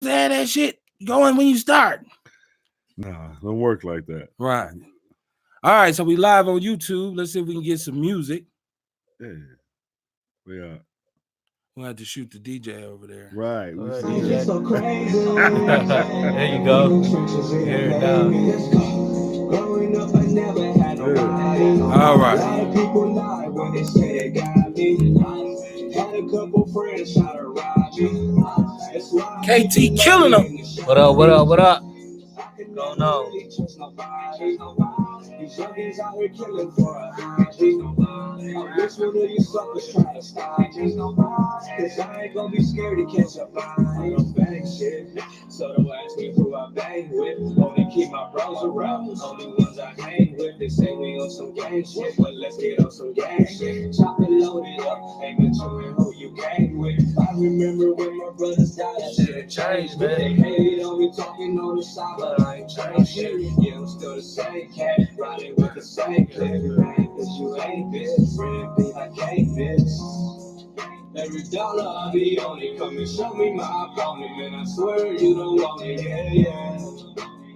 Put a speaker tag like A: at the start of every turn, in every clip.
A: Had that shit going when you start.
B: Nah, don't work like that.
A: Right. All right, so we live on YouTube. Let's see if we can get some music.
B: Yeah. We are.
A: We'll have to shoot the DJ over there.
B: Right. We see
C: DJ.
B: that.
C: So crazy. There you go. Here it now. Growing up, I never had nobody.
A: All right.
C: A lot of people lie when they say they got me. Had a couple friends try to rob me. That's why
A: KT killing them.
C: What up? What up? What up? Going on? These youngins out here killing for a hobby. Which one of you suckers try to stop me? Cause I ain't gonna be scared to catch a body. I'm bang shit. So don't ask me who I bang with. Only keep my bros around. Only ones I hang with. They say we on some gang shit, but let's get on some gang shit. Chop it loaded up. Ain't been chewing who you gang with. I remember when my brothers died. That shit had changed, man. They hated on me talking on the side, but I ain't changed shit. Yeah, I'm still the same cat. Riding with the same clip. Cause you ain't bitch. Friend be like, hey, bitch. Every dollar I be on it. Come and show me my opponent. Man, I swear you don't want it. Yeah, yeah.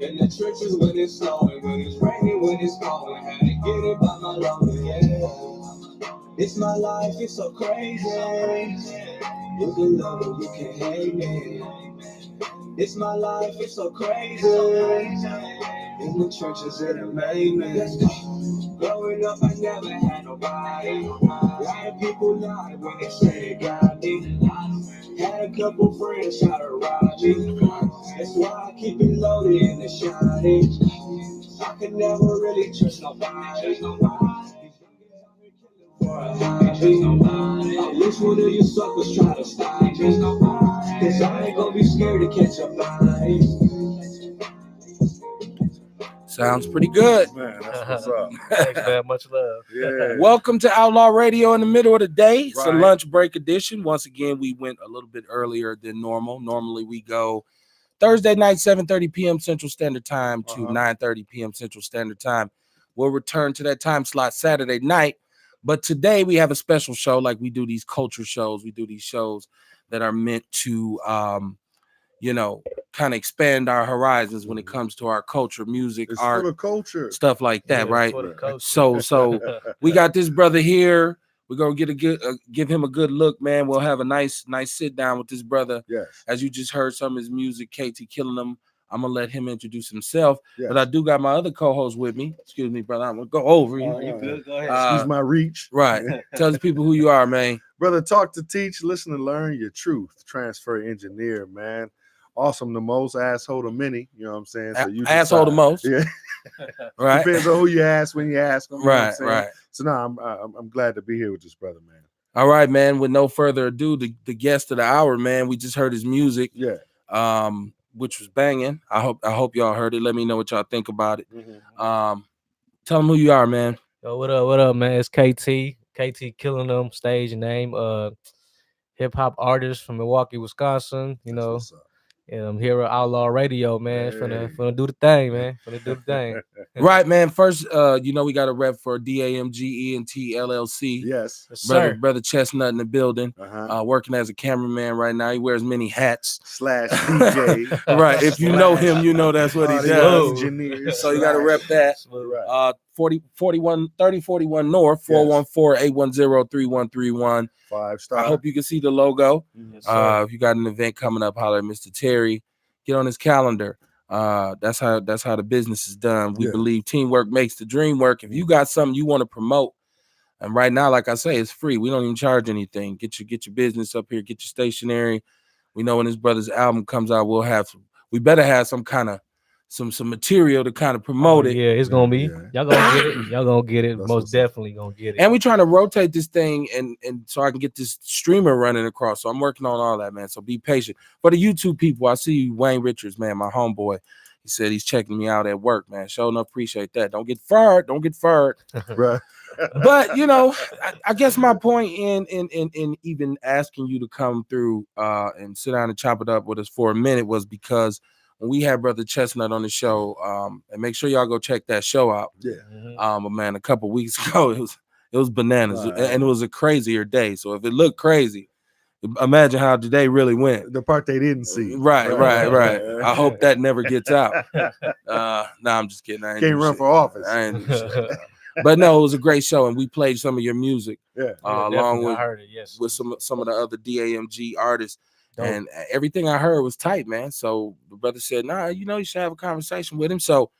C: In the trenches when it's snowing. When it's raining, when it's cold. Had to get it by my load. Yeah. It's my life, it's so crazy. You can love it, you can hate me. It's my life, it's so crazy. In the churches, it made me. Let's go. Growing up, I never had nobody. A lot of people lie when they say they got me. Had a couple friends try to rob me. That's why I keep it loaded in the shotty. I can never really trust nobody. For a hobby. I wish one of you suckers try to stop me. Cause I ain't gonna be scared to catch a body.
A: Sounds pretty good.
B: Man, that's what's up.
C: Thanks, man. Much love.
B: Yeah.
A: Welcome to Outlaw Radio in the middle of the day. It's a
B: Right.
A: lunch break edition. Once again, we went a little bit earlier than normal. Normally, we go Thursday night, 7:30 p.m. Central Standard Time to 9:30 p.m. Central Standard Time. We'll return to that time slot Saturday night. But today, we have a special show like we do these culture shows. We do these shows that are meant to, kind of expand our horizons when it comes to our culture, music,
B: It's
A: art,
B: for the culture.
A: stuff like that,
C: Yeah,
A: right?
C: for the culture.
A: So we got this brother here. We're gonna give him a good look, man. We'll have a nice sit down with this brother.
B: Yes.
A: As you just heard some of his music, KT killing him. I'm gonna let him introduce himself.
B: Yes.
A: But I do got my other co-host with me. Excuse me, brother. I'm gonna go over you.
C: You good? Go ahead.
B: Excuse my reach.
A: Right. Tell the people who you are, man.
B: Brother, talk to teach, listen to learn your truth. Transfer engineer, man. Awesome the most, asshole the many. You know what I'm saying? So you
A: Asshole the
B: decide.
A: most.
B: Yeah.
A: Right.
B: Depends on who you ask when you ask them. You know what I'm
A: Right,
B: saying?
A: right.
B: So no, I'm glad to be here with this brother, man.
A: All right, man. With no further ado, the guest of the hour, man. We just heard his music.
B: Yeah.
A: Which was banging. I hope y'all heard it. Let me know what y'all think about it.
B: Mm-hmm.
A: Tell them who you are, man.
C: Yo, what up? What up, man? It's KT. KT Killing them. Stage name. Hip hop artist from Milwaukee, Wisconsin. You know,
B: What's up?
C: and I'm here at Outlaw Radio, man.
B: Hey.
C: Finna do the thing, man. Finna do the thing.
A: Right, man. First, we got a rep for DAMGENT LLC.
B: Yes.
A: Brother Chestnut in the building.
B: Uh-huh.
A: Working as a cameraman right now. He wears many hats.
B: / DJ.
A: Right. If you know him, you know that's what he does.
B: Engineers.
A: So you got to rep that.
B: Right.
A: 3041 North, 414-810-3131.
B: 5-star.
A: I hope you can see the logo.
C: Yes,
A: If you got an event coming up, holler at Mr. Terry. Get on his calendar. That's how the business is done. We believe teamwork makes the dream work. If you got something you want to promote, and right now, like I say, it's free. We don't even charge anything. Get your business up here. Get your stationery. We know when his brother's album comes out, we better have some kind of some material to kind of promote it.
C: Yeah, it's gonna be. Y'all gonna get it. Y'all gonna get it.
B: That's
C: Most definitely gonna get it.
A: And we're trying to rotate this thing and so I can get this streamer running across. So I'm working on all that, man. So be patient. For the YouTube people, I see you, Wayne Richards, man, my homeboy. He said he's checking me out at work, man. Sure enough, appreciate that. Don't get fired.
B: Right.
A: But I guess my point in even asking you to come through and sit down and chop it up with us for a minute was because when we had Brother Chestnut on the show, and make sure y'all go check that show out.
B: Yeah.
A: But man, a couple weeks ago it was bananas,
B: Right.
A: and it was a crazier day. So if it looked crazy, Imagine how today really went.
B: The part they didn't see.
A: Right. I hope that never gets out. Nah, I'm just kidding. I ain't
B: Can't run for office.
A: I ain't do shit. But no, it was a great show, and we played some of your music, along with
D: I heard it, yes.
A: with some of the other DAMG artists.
D: Dope.
A: And everything I heard was tight, man. So the brother said, "Nah, you should have a conversation with him." So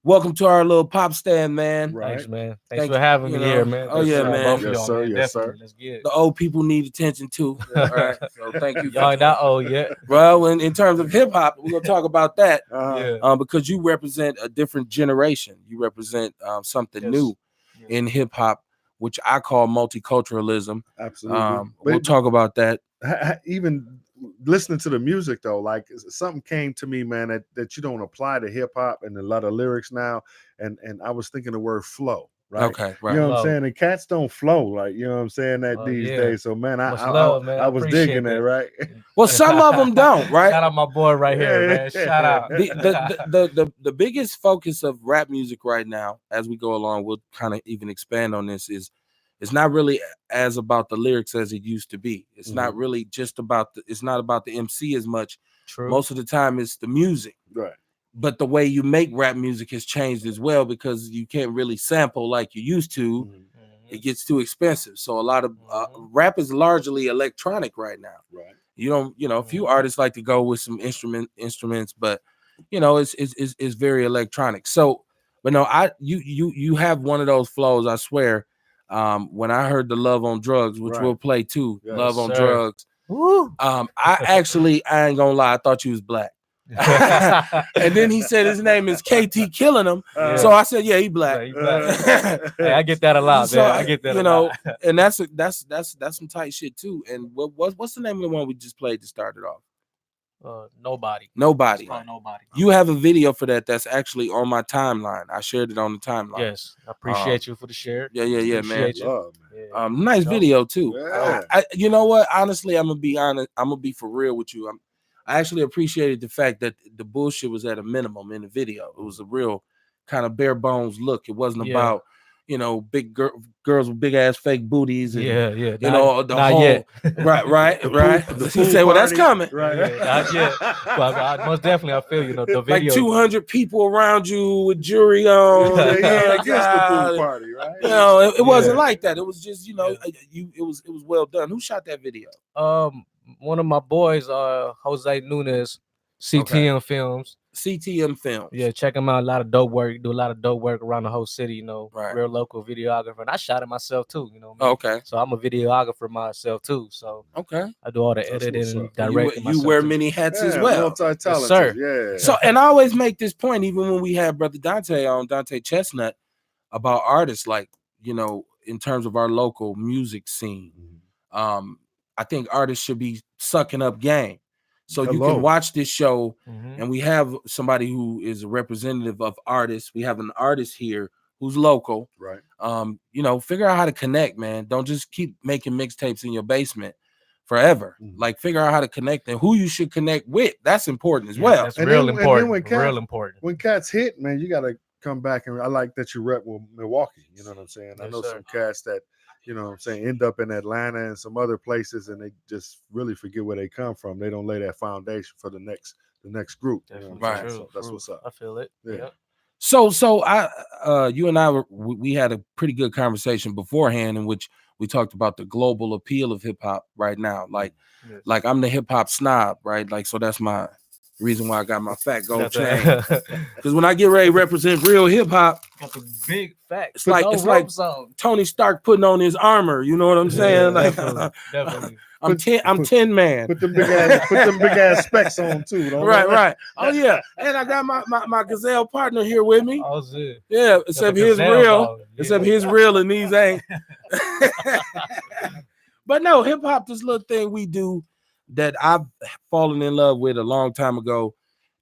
A: welcome to our little pop stand, man.
B: Right.
D: Thanks, man. Thanks for having me here, man.
A: Oh, yeah, man.
B: Yes, sir. Yes, sir.
D: Let's get it.
A: The old people need attention too. All right. So thank you.
D: Y'all ain't not old yet.
A: Well, in terms of hip hop, we're gonna talk about that.
D: Yeah.
A: Because you represent a different generation. You represent something new in hip hop, which I call multiculturalism.
B: Absolutely.
A: We'll talk about that.
B: Even listening to the music though, like something came to me, man, that you don't apply to hip hop and a lot of lyrics now. And I was thinking the word flow. Right.
A: Okay, right.
B: You know what I'm saying? And cats don't flow, like, you know what I'm saying, that these days. So man, I was digging that, right?
A: Well, some of them don't, right?
D: Shout out my boy right here, man. Shout out.
A: The biggest focus of rap music right now, as we go along, we'll kind of even expand on this, is it's not really as about the lyrics as it used to be. It's not really just about it's not about the MC as much.
D: True.
A: Most of the time it's the music.
B: Right.
A: But the way you make rap music has changed as well, because you can't really sample like you used to. It gets too expensive. So a lot of rap is largely electronic right now.
B: Right.
A: You don't, a few artists like to go with some instruments, but it's very electronic. So, but no, you have one of those flows, I swear. When I heard the Love on Drugs, which we'll play too,
B: Yes,
A: Love on
D: sir.
A: Drugs.
D: Woo.
A: I ain't gonna lie, I thought you was black. And then he said his name is KT Killin him. So I said, yeah, he black.
D: Hey, I get that a lot, man. I get that a lot.
A: And that's some tight shit too. And what's the name of the one we just played to start it off?
D: Nobody.
A: Nobody.
D: Nobody.
A: You have a video for that's actually on my timeline. I shared it on the timeline.
D: Yes, I appreciate you for the share.
A: Yeah, man.
B: Love, man.
A: Nice video too.
B: Yeah.
A: You know what? Honestly, I'm gonna be honest. I'm gonna be for real with you. I actually appreciated the fact that the bullshit was at a minimum in the video. It was a real kind of bare bones look. It wasn't about big girls with big ass fake booties. And, the whole
D: yet.
A: right. He said, "Well, that's coming."
B: Right.
D: Not yet. Well, most definitely, I feel the video.
A: Like 200 people around you with jewelry on.
B: Against the pool party, right?
A: It wasn't like that. It was just, it was well done. Who shot that video?
D: One of my boys, Jose Nunez, CTM Films.
A: CTM Films.
D: Yeah, check him out. A lot of dope work. Do a lot of dope work around the whole city. Real local videographer. And I shot it myself too.
A: Okay.
D: So I'm a videographer myself too. So I do all the editing and directing.
A: You wear many hats as well.
B: Multi-talented.
D: Yes, sir.
B: Yeah.
A: So, and I always make this point, even when we had Brother Dante on, Dante Chestnut, about artists, like, in terms of our local music scene. I think artists should be sucking up game. So you can watch this show, and we have somebody who is a representative of artists. We have an artist here who's local.
B: Right.
A: Figure out how to connect, man. Don't just keep making mixtapes in your basement forever. Like, figure out how to connect and who you should connect with. That's important as well.
D: That's real important. Real important.
B: When cats hit, man, you gotta come back, and I like that you rep with Milwaukee. You know what I'm saying? I know some cats that, end up in Atlanta and some other places, and they just really forget where they come from. They don't lay that foundation for the next group.
A: Right.
B: So that's what's up.
D: I feel it.
B: Yeah.
A: So you and I we had a pretty good conversation beforehand, in which we talked about the global appeal of hip hop right now. Like I'm the hip hop snob, right? Like, so that's my reason why I got my fat gold chain. Because when I get ready to represent real hip hop,
D: got the big facts.
A: It's like Tony Stark putting on his armor. You know what I'm saying?
D: Definitely.
A: I'm Tin Man.
B: Put them big ass specs on too.
A: Right. Oh yeah, and I got my Gazelle partner here with me.
D: Oh, shit.
A: Yeah, except his real. Except his real and these ain't. But no, hip hop, this little thing we do that I've fallen in love with a long time ago,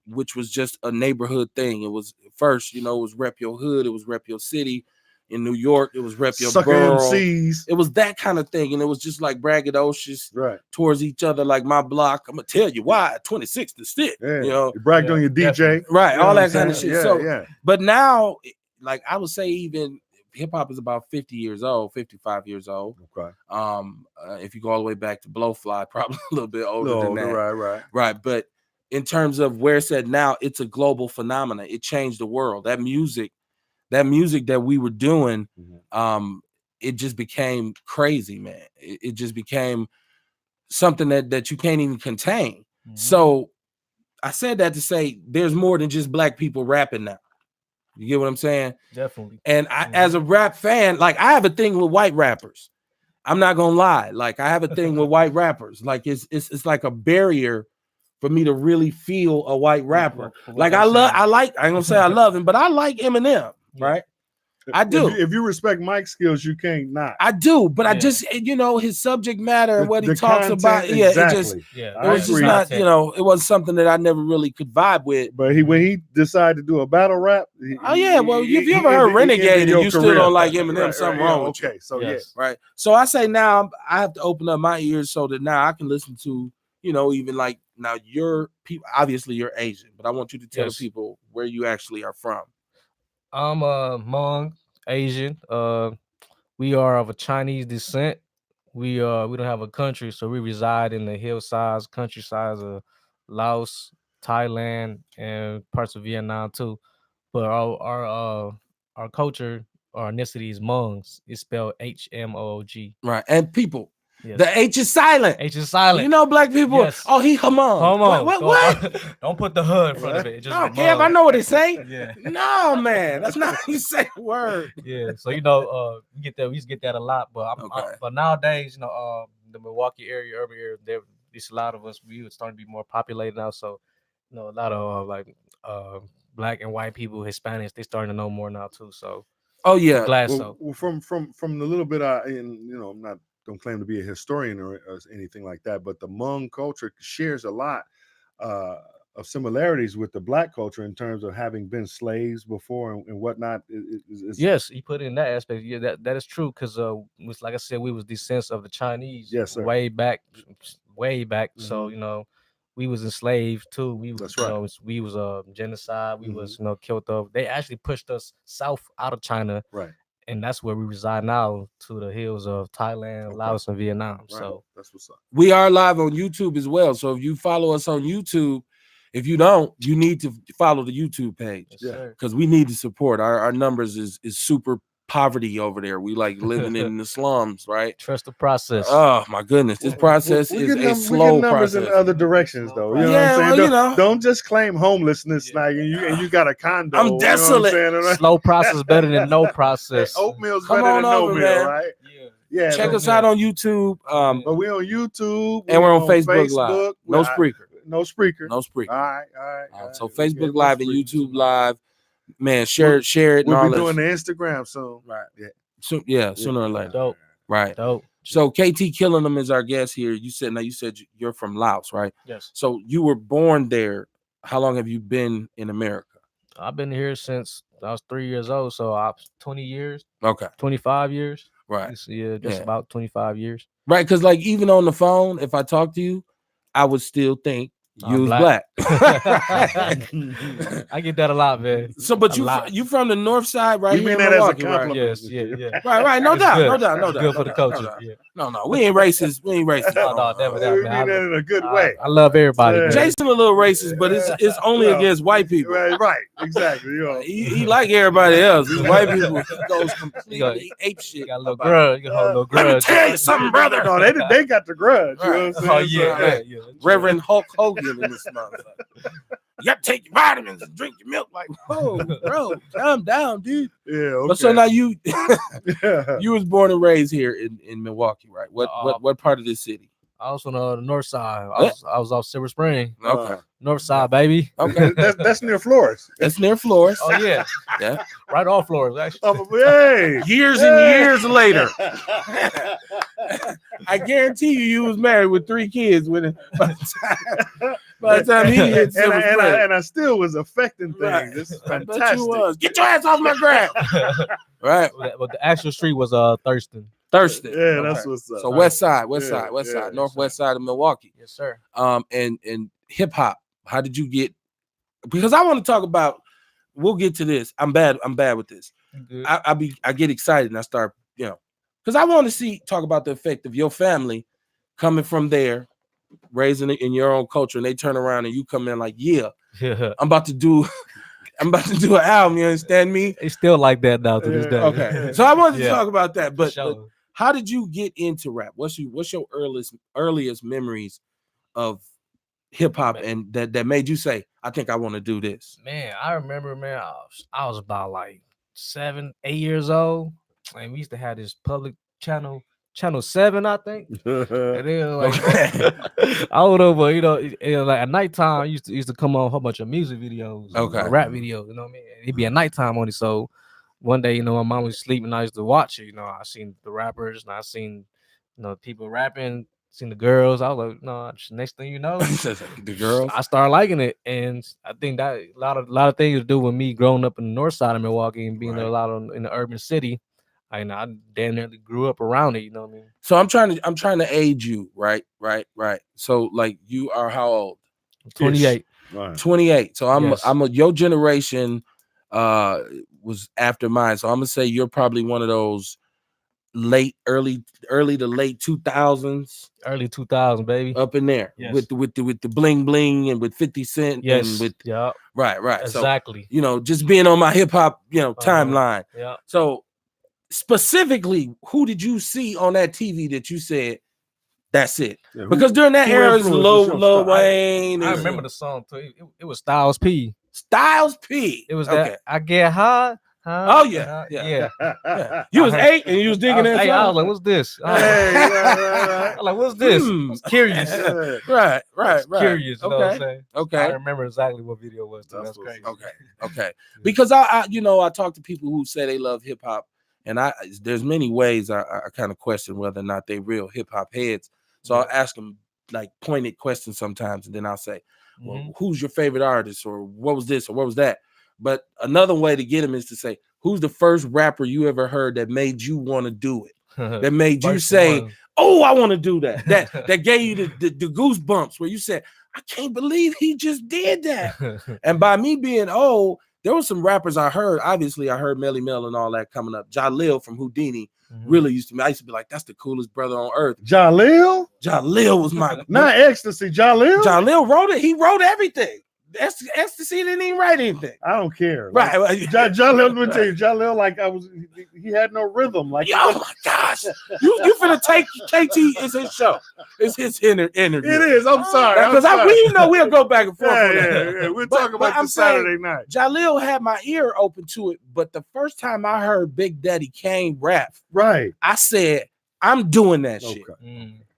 A: which was just a neighborhood thing. It was first, it was rep your hood, it was rep your city. In New York, it was rep your borough.
B: MCs.
A: It was that kind of thing, and it was just like braggadocious towards each other, like my block. I'm gonna tell you why 26 to stick.
B: Yeah. You bragged on your DJ,
A: right? All that kind of shit.
B: Yeah,
A: but now, like I would say, even hip hop is about 50 years old, 55 years old.
B: Okay.
A: If you go all the way back to Blowfly, probably a little bit older than that.
B: Right.
A: But in terms of where it's at now, it's a global phenomenon. It changed the world. That music that we were doing, it just became crazy, man. It just became something that you can't even contain. So I said that to say there's more than just black people rapping now. You get what I'm saying?
D: Definitely.
A: And I, as a rap fan, like I have a thing with white rappers. I'm not gonna lie. Like I have a thing with white rappers. Like it's like a barrier for me to really feel a white rapper. Like I ain't gonna say I love him, but I like Eminem, right? I do.
B: If you respect Mike's skills, you can't not.
A: I do, but I just, his subject matter and what he talks about. Yeah,
B: exactly.
A: It was just not, it wasn't something that I never really could vibe with.
B: But when he decided to do a battle rap,
A: if you ever heard Renegade and you still don't like Eminem, something wrong with you.
B: Okay, so
A: right. So I say now I have to open up my ears so that now I can listen to, even like now your people. Obviously, you're Asian, but I want you to tell the people where you actually are from.
D: I'm Hmong, Asian. We are of a Chinese descent. We don't have a country, so we reside in the hillsides, countrysides of Laos, Thailand, and parts of Vietnam too. But our culture, our ethnicity is Hmongs. It's spelled Hmoog.
A: Right, and people. Yes. The H is silent.
D: H is silent.
A: Black people. Yes. Oh, he Hmong. What?
D: Don't put the hood in front of it. Just
A: I don't care if I know what they say. No, man, that's not how you say the word.
D: Yeah. So we get that. We used to get that a lot. But but nowadays, the Milwaukee area, urban area, there's a lot of us. We are starting to be more populated now. So, a lot of black and white people, Hispanics, they starting to know more now too. So.
A: Oh yeah.
D: I'm glad
B: from the little bit I'm not. Don't claim to be a historian or anything like that, but the Hmong culture shares a lot of similarities with the black culture in terms of having been slaves before and whatnot.
D: Yes, you put it in that aspect. Yeah, that is true because like I said, we was descendants of the Chinese.
B: Yes, sir.
D: Way back. So we was enslaved too. We was,
B: that's right.
D: We was genocide. We was killed off. They actually pushed us south out of China.
B: Right.
D: And that's where we reside now, to the hills of Thailand, Laos, and Vietnam. Right. So
B: that's what's up.
A: We are live on YouTube as well. So if you follow us on YouTube, if you don't, you need to follow the YouTube page. Because we need to support. Our numbers is super poverty over there. We like living in the slums, right?
D: Trust the process.
A: Oh my goodness, this process is a slow process.
B: In other directions, though. You know what I'm saying? Don't just claim homelessness, and you got a condo.
A: I'm desolate.
B: You know what I'm
D: slow process better than no process.
B: Oatmeal's better than no meal, right?
A: Yeah. Check us out on YouTube.
B: But we're on YouTube
A: and we're on Facebook Live. No Spreaker.
B: All right.
A: So Facebook Live and YouTube Live. Man, share it.
B: We'll be doing the Instagram soon.
A: Right. Sooner or later.
D: Dope.
A: Right.
D: Dope.
A: So KT Killin is our guest here. You said you're from Laos, right?
D: Yes.
A: So you were born there. How long have you been in America?
D: I've been here since I was 3 years old. So I 20 years.
A: Okay.
D: 25 years.
A: Right.
D: Just about 25 years.
A: Right. Because like even on the phone, if I talk to you, I would still think you was black.
D: I get that a lot, man.
A: So, but you from the north side, right?
B: You mean that as a compliment?
A: Right?
D: Yes, yeah.
A: Right. No doubt.
D: Good for the culture.
A: No, we ain't racist. We ain't racist.
D: No, never that.
B: We mean that in a good way.
D: I love everybody.
B: Yeah.
A: Jason a little racist, but it's only against white people.
B: Right. Exactly.
A: He like everybody else. These white people goes completely ape shit.
D: Got a little grudge. You got a little grudge.
A: Let me tell you something, brother.
B: No, they got the grudge. You know what I'm saying?
A: Yeah. Reverend Hulk Hogan in this motherfucker. You got to take your vitamins and drink your milk. Like, whoa, bro, calm down, dude.
B: Yeah. Okay.
A: But so now you was born and raised here in Milwaukee, right? What part of this city?
D: I was on the north side. I was off Silver Spring.
A: Okay.
D: North side, baby.
A: Okay.
B: That's near Flores.
A: That's near Flores.
D: Oh yeah.
A: Yeah.
D: Right off Flores, actually.
B: Hey.
A: Years and years later. I guarantee you was married with 3 kids by the time he hit Silver Spring.
B: And I still was affecting things. Right. This is fantastic.
A: I bet you was. Get your ass off my ground. Right.
D: But the actual street was Thurston.
B: Yeah, that's what's up.
A: So west side, northwest side of Milwaukee.
D: Yes, sir.
A: And hip hop. How did you get? Because I want to talk about. We'll get to this. I'm bad with this. I get excited and I start, because I want to talk about the effect of your family coming from there, raising it in your own culture, and they turn around and you come in like, I'm about to do an album. You understand me?
D: It's still like that now to this day.
A: Okay, so I wanted to talk about that, but
D: Sure.
A: how did you get into rap? What's your earliest memories of hip hop and that made you say, I think I want to do this?
D: Man, I remember, man, I was about like 7, 8 years old, and we used to have this public channel 7, I think. And then like I don't know, but like at nighttime, I used to come on a whole bunch of music videos, rap videos. You know what I mean? It'd be at nighttime on it. So one day, my mom was sleeping. I used to watch it. I seen the rappers, and I seen people rapping. Seen the girls. I was like, no. Next thing you know,
A: the girls.
D: I started liking it, and I think that a lot of things to do with me growing up in the north side of Milwaukee and being a lot in the urban city. I damn nearly grew up around it. You know what I mean?
A: So I'm trying to age you, right. So like, you are how old?
D: 28.
B: Right.
A: 28. So I'm your generation was after mine. So I'm gonna say you're probably one of those early to late 2000s.
D: Early 2000, baby.
A: Up in there.
D: Yes.
A: With the bling bling and with 50 Cent.
D: Yes.
A: And with right.
D: Exactly.
A: So, just being on my hip hop, timeline.
D: Yeah.
A: So specifically, who did you see on that TV that you said, that's it? Yeah, because during that era, it's Lil Wayne.
D: I remember the song too. It was Styles P.
A: Styles P.
D: It was that I Get High.
A: Oh yeah. You was 8 and you was digging that song.
D: I was like, "What's this?" I was like, "What's this?" I was curious.
A: Right.
D: Curious. You know what I'm saying?
A: Okay.
D: I remember exactly what video it was. That's crazy.
A: Okay. Because I talk to people who say they love hip hop, and there's many ways I kind of question whether or not they real hip hop heads. So I'll ask them like pointed questions sometimes, and then I'll say, well, who's your favorite artist, or what was this, or what was that? But another way to get them is to say, who's the first rapper you ever heard that made you want to do it? That made you say, oh, I want to do that. That gave you the goosebumps where you said, I can't believe he just did that. And by me being old, there were some rappers I heard. Obviously, I heard Melly Mel and all that coming up. Jalil from Houdini really I used to be like, that's the coolest brother on earth.
B: Jalil
A: was my
B: not Ecstasy.
A: Jalil wrote it. He wrote everything. Ecstasy didn't even write anything.
B: I don't care.
A: Right.
B: Jalil, let me tell you, Jalil, he had no rhythm. Like,
A: oh my gosh. You finna take KT, it's his show. It's his interview.
B: It is. I'm sorry.
A: Because we'll go back and forth.
B: Yeah. We'll talk about this Saturday night.
A: Jalil had my ear open to it, but the first time I heard Big Daddy Kane rap,
B: right,
A: I said, I'm doing that shit.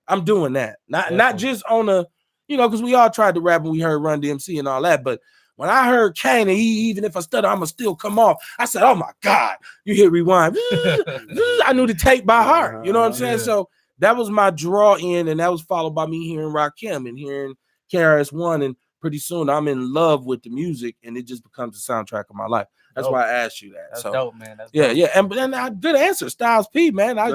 A: I'm doing that. Not just on a, because we all tried to rap and we heard Run DMC and all that. But when I heard Kane, and even if I stutter, I'm going to still come off. I said, oh, my God. You hit rewind. I knew the tape by heart. You know what I'm saying? So that was my draw in, and that was followed by me hearing Rakim and hearing KRS-One. And pretty soon I'm in love with the music, and it just becomes the soundtrack of my life. That's why I asked you that.
D: That's
A: so
D: dope, man. That's
A: dope. And good answer, Styles P, man. I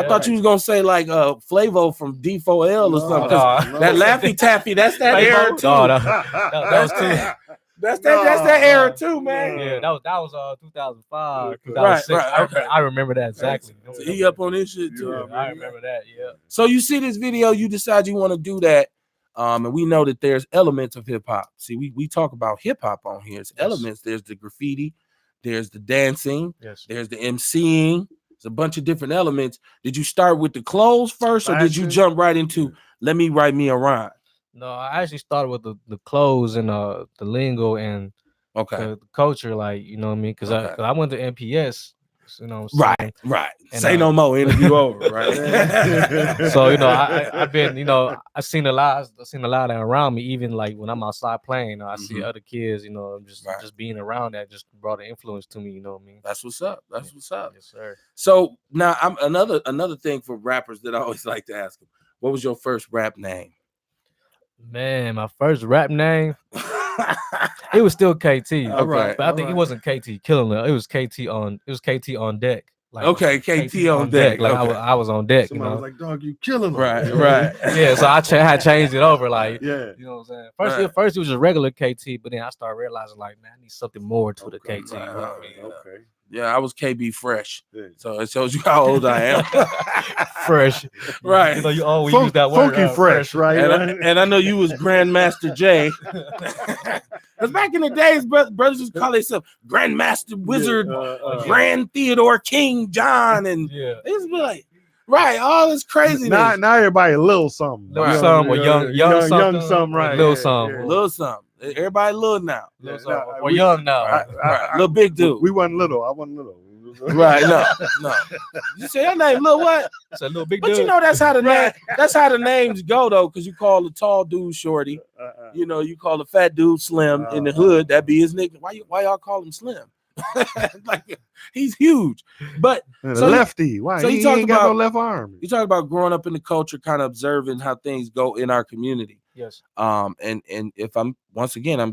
A: thought you was gonna say like Flavo from D4L or something. That Laffy Taffy, that's that era too.
D: That was too.
A: That's that era too, man.
D: Yeah, that was 2005, 2006.
A: Right. Okay.
D: I remember that exactly.
A: So he up on this shit too.
D: I remember that. Yeah.
A: So you see this video, you decide you want to do that. And we know that there's elements of hip hop. See, we talk about hip hop on here. It's elements. There's the graffiti, there's the dancing, there's the MCing. There's a bunch of different elements. Did you start with the clothes first, or did you jump right into let me write me a rhyme?
D: No, I actually started with the clothes and the lingo and the culture, like, you know what I mean? Because I went to MPS. You know what I'm saying?
A: Right. And, say no more. Interview over. Right.
D: So I've been I've seen a lot around me. Even like when I'm outside playing, I see other kids. Just being around that just brought an influence to me. You know what I mean?
A: That's what's up. What's up.
D: Yes, sir.
A: So now I'm another thing for rappers that I always like to ask them. What was your first rap name?
D: Man, my first rap name. It was still KT.
A: Right.
D: But I think it wasn't KT Killin. It was KT on deck. Like,
A: KT on deck.
D: Like I was on deck.
B: Somebody was like, dog, you killing them.
A: Right.
D: Yeah, so I had changed it over. Like,
B: yeah.
D: You know what I'm saying? First it was just regular KT, but then I started realizing, like, man, I need something more to the KT.
B: Okay.
A: Yeah, I was KB Fresh.
B: Yeah.
A: So it shows you how old I am.
D: Fresh.
A: Right.
D: You know, you always use that word.
B: Funky fresh, right?
A: And I know you was Grandmaster J. Because back in the days, brothers used to call themselves Grandmaster Wizard, Grand Theodore King John, and it used to be like, right, all this craziness.
B: Now everybody a little something.
D: Little something or young
B: something, right?
D: Little something.
A: Little something. Everybody little now.
D: Little something. Or young now.
A: Right. Little big dude.
B: We wasn't little. I wasn't little.
A: Right, no. You say your name, little what?
D: It's a little big
A: but
D: dude.
A: You know that's how the name. That's how the names go though, because you call the tall dude shorty. You know, you call the fat dude slim in the hood. That'd be his nickname. Why y'all call him slim? Like he's huge. But
B: so lefty. Why? So he ain't got no left arm.
A: You talk about growing up in the culture, kind of observing how things go in our community.
D: Yes.
A: And if I'm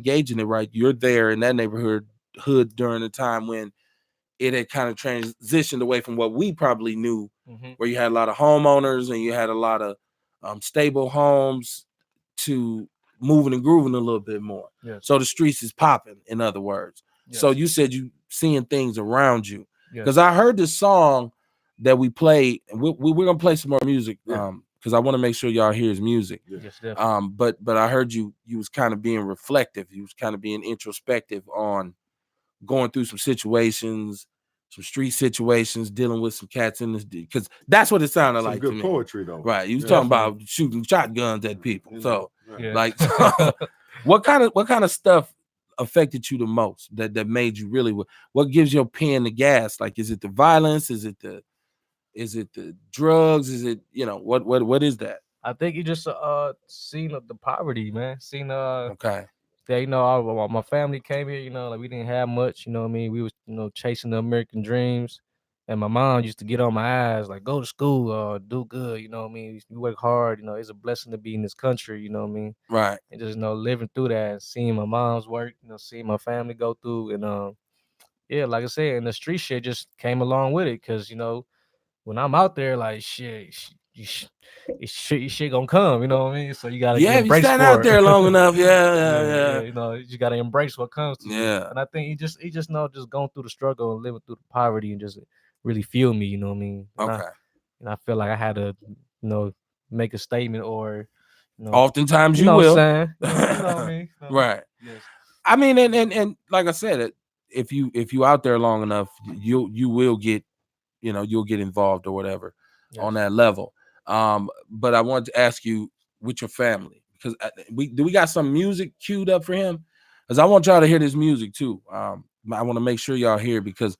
A: gauging it right, you're there in that neighborhood during the time when it had kind of transitioned away from what we probably knew, where you had a lot of homeowners and you had a lot of stable homes, to moving and grooving a little bit more.
D: Yes.
A: So the streets is popping, in other words. Yes. So you said you seeing things around you. Because I heard this song that we played, and we're going to play some more music because I want to make sure y'all hear his music.
D: Yes, definitely.
A: But I heard you was kind of being reflective. You was kind of being introspective on going through some situations, some street situations, dealing with some cats in this, because that's what it sounded like.
B: Good
A: to me.
B: Poetry though,
A: right? You was talking about shooting shotguns at people. So, like, what kind of stuff affected you the most? That made you really? What gives your pen the gas? Like, is it the violence? Is it the drugs? Is it what is that?
D: I think you just seen the poverty, man. Seen
A: okay.
D: That, my family came here, like we didn't have much, what I mean? We was, chasing the American dreams. And my mom used to get on my ass, like, go to school, do good, what I mean? You work hard, it's a blessing to be in this country, what I mean?
A: Right.
D: And just, living through that, and seeing my mom's work, seeing my family go through. And like I said, and the street shit just came along with it. Cause, when I'm out there, like, shit gonna come, you know what I mean? So you gotta
A: if you stand out there long enough, yeah.
D: You gotta embrace what comes to you.
A: Yeah.
D: And I think he just just going through the struggle and living through the poverty and just really feel me, you know what I mean?
A: Okay.
D: And I feel like I had to, make a statement or
A: oftentimes you
D: know
A: will.
D: What I'm saying? You know what I mean?
A: Right.
D: Yes.
A: I mean, and like I said, if you out there long enough, you will get, you'll get involved or whatever on that level. But I wanted to ask you with your family, because we got some music queued up for him, because I want y'all to hear this music too. I want to make sure y'all hear, because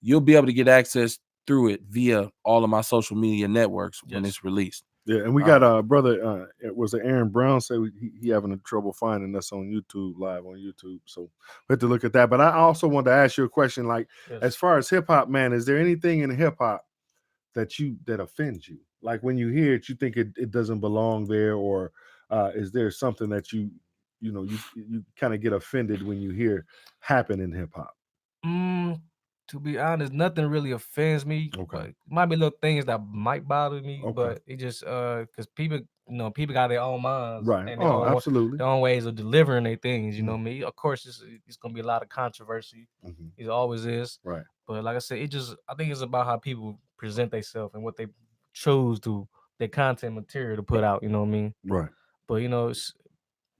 A: you'll be able to get access through it via all of my social media networks when it's released.
B: Yeah, and we got a brother. It was Aaron Brown said he having trouble finding us on YouTube, live on YouTube. So we have to look at that. But I also wanted to ask you a question, like as far as hip hop, man, is there anything in hip hop that offends you? Like when you hear it, you think it doesn't belong there, or is there something that you kind of get offended when you hear happen in hip hop?
D: To be honest, nothing really offends me.
B: Okay.
D: It might be little things that might bother me, but it just because people got their own minds,
B: right?
D: And
B: absolutely,
D: their own ways of delivering their things. You know what I mean? Of course, it's gonna be a lot of controversy. It always is,
B: right?
D: But like I said, I think it's about how people present themselves and what they choose to their content material to put out. You know what I mean?
B: Right.
D: But it's,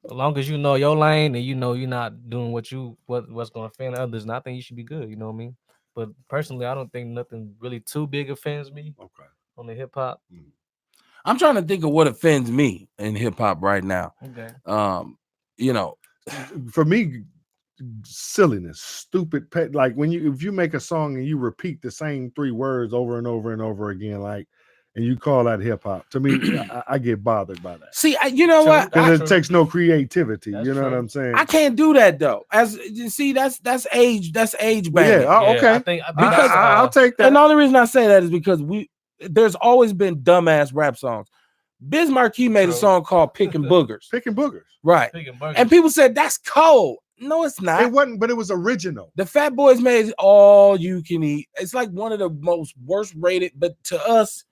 D: as long as you know your lane and you're not doing what's gonna offend others, and I think you should be good. You know what I mean? But personally, I don't think nothing really too big offends me.
B: Okay.
D: On the hip hop.
A: I'm trying to think of what offends me in hip hop right now.
D: Okay.
B: For me, silliness, stupid, like if you make a song and you repeat the same 3 words over and over and over again, like, and you call that hip hop, to me, I get bothered by that.
A: See, you know what?
B: Because it takes no creativity. That's know what I'm saying?
A: I can't do that though. As you see, that's age banging.
B: Yeah. Okay.
D: I think
B: because I'll take that.
A: And the only reason I say that is because there's always been dumbass rap songs. Biz Markie made a song called "Picking Boogers."
B: Picking Boogers.
A: Right. And people said that's cold. No, it's not.
B: It wasn't, but it was original.
A: The Fat Boys made All You Can Eat. It's like one of the most worst rated, but to us,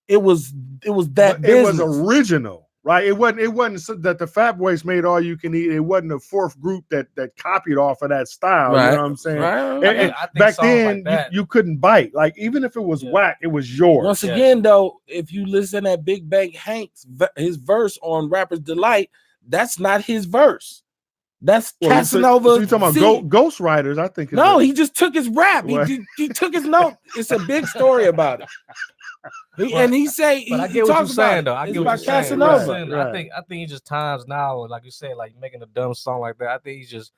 A: it was that business.
B: It was original. right? It wasn't so that the Fat Boys made all you can eat. It wasn't a fourth group that copied off of that style.
A: Right.
B: You know what I'm saying?
A: Right.
B: And
D: I think
B: back
D: songs
B: then,
D: like that-
B: you couldn't bite. Like even if it was whack, it was yours.
A: Once again, though, if you listen at Big Bank Hank's his verse on Rapper's Delight, that's not his verse. That's Casanova.
B: So you talking about Ghost Riders? I think.
A: No, he just took his rap. He took his note. It's a big story about it. And he say,
D: but I get what you're saying though. I get what you're saying.
A: Casanova.
D: I think he just times now, like you said, like making a dumb song like that. I think he's just.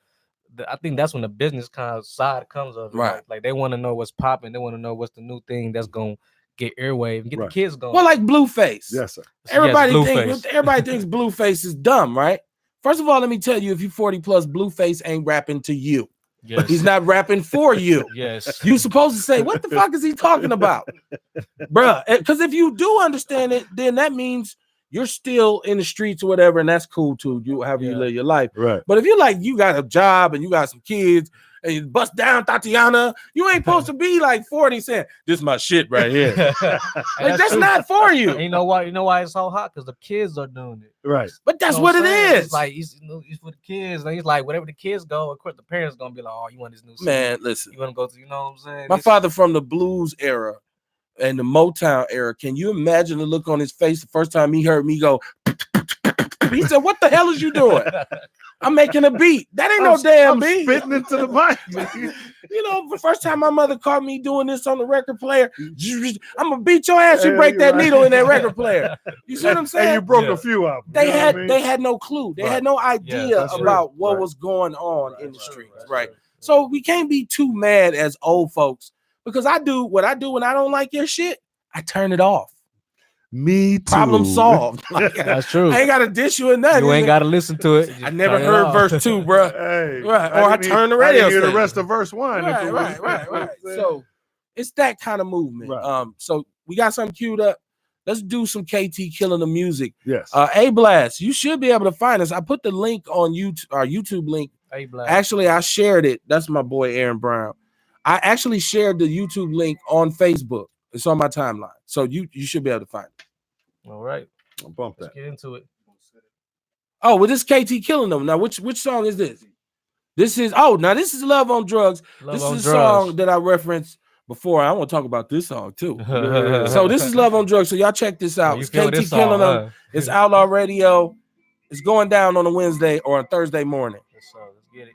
D: I think that's when the business kind of side comes of it.
A: Right.
D: Like they want to know what's popping. They want to know what's the new thing that's gonna get airwave and get the kids going.
A: Well, like Blueface.
B: Yes, sir.
A: Everybody thinks Blueface is dumb, right? First of all, let me tell you, if you're 40 plus, Blueface ain't rapping to you.
D: Yes.
A: He's not rapping for you.
D: Yes.
A: You're supposed to say, what the fuck is he talking about? Bruh, because if you do understand it, then that means you're still in the streets or whatever, and that's cool too. You however you live your life.
B: Right.
A: But if you're like, you got a job and you got some kids and you bust down Tatiana, you ain't supposed to be like 40 saying, this is my shit right here. Like, that's not for you.
D: And you know why? You know why it's so hot? Because the kids are doing it.
B: Right.
A: But that's what it is.
D: It's like it's for the kids. And he's like, whatever the kids go, of course the parents gonna be like, oh, you want this new CD?
A: Man, listen.
D: You want to go to, you know what I'm saying?
A: My father from the blues era and the Motown era. Can you imagine the look on his face the first time he heard me go? He said, "What the hell is you doing?" I'm making a beat. That ain't no damn beat.
B: Spitting into the mic.
A: You know, the first time my mother caught me doing this on the record player, I'm gonna beat your ass. You break that needle in that record player. You see what I'm saying?
B: And you broke a few of them.
A: They had no clue. They had no idea about what was going on in the streets. Right. So we can't be too mad as old folks because I do what I do when I don't like your shit. I turn it off.
B: Me too.
A: Problem solved. Like,
D: that's true.
A: I ain't got to dish you or nothing.
D: You ain't got to listen to it.
A: I never heard verse 2, bro.
B: Hey,
A: right. Or I turn the radio.
B: I didn't hear the rest of verse 1.
A: Right. So it's that kind of movement.
B: Right.
A: So we got something queued up. Let's do some KT Killing the music.
B: Yes.
A: A Blast. You should be able to find us. I put the link on YouTube, our YouTube link.
D: A Blast.
A: Actually, I shared it. That's my boy Aaron Brown. I actually shared the YouTube link on Facebook. It's on my timeline. So you should be able to find it.
D: All right.
B: I'll bump that.
D: Let's get into it.
A: Oh, well, this KT Killing them. Now, which song is this? This is Love on Drugs. This is a song that I referenced before. I want to talk about this song too. So this is Love on Drugs. So y'all check this out. It's KT Killing them. It's Outlaw Radio. It's going down on a Wednesday or a Thursday morning.
D: Yes, sir. Let's get it.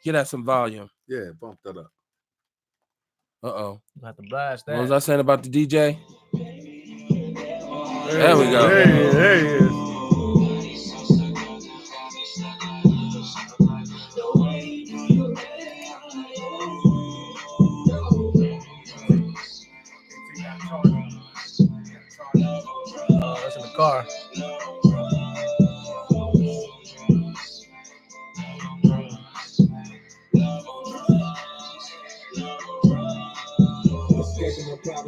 A: Get that some volume.
B: Yeah, bump that up.
A: Uh-oh.
D: You have to blast that.
A: What was I saying about the DJ? There we go.
B: There he is.
D: That's in the car.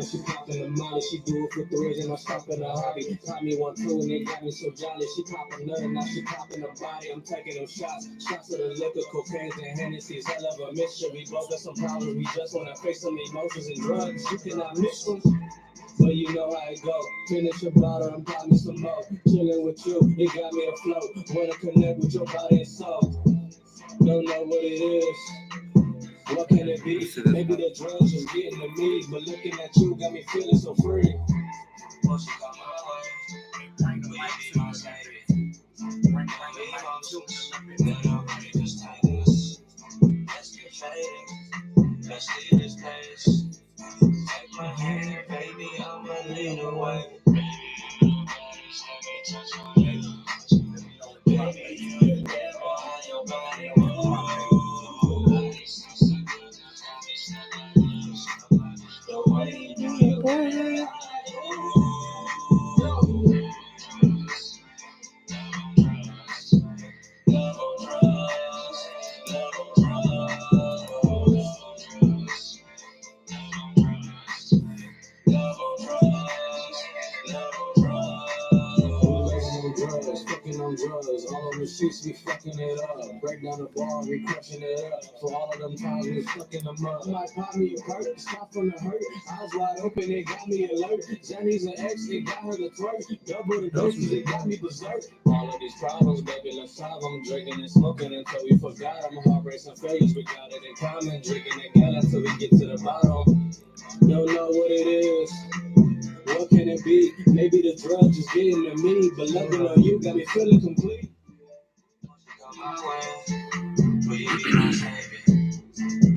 C: She popping the molly, she do it for 3 and I'm stopping the hobby. Taught me 1, 2 and they got me so jolly. She popping nothing, now she popping the body. I'm taking them shots of the liquor, cocaine and Hennessy's hell of a mystery. Both got some problems, we just wanna face some emotions and drugs. You cannot mix them. But you know how it go. Finish your bottle and buy me some more. Chilling with you, it got me afloat. Wanna connect with your body and soul. Don't know what it is. What can it be? Maybe the drugs just getting to me, but looking at you got me feeling so free. Let's leave this place. Take my hand, baby, I'ma lead the way. on drugs. All of the streets be fucking it up. Break down the bar, we crushing it up. For all of them times we stuck in the mud. Might pop me a perk, stop from the hurt. Eyes wide open, it got me alert. Jenny's an ex, it got her to twerk. Double the doses, it got me berserk. All of these problems, baby, let's solve them. Drinking and smoking until we forgot them. Heartbreaks and failures, we got it in common. Drinking together till we get to the bottom. Don't know what it is. What can it be? Maybe the drugs is getting to me, but loving on you got me feeling complete. Come my way, will you be my savior?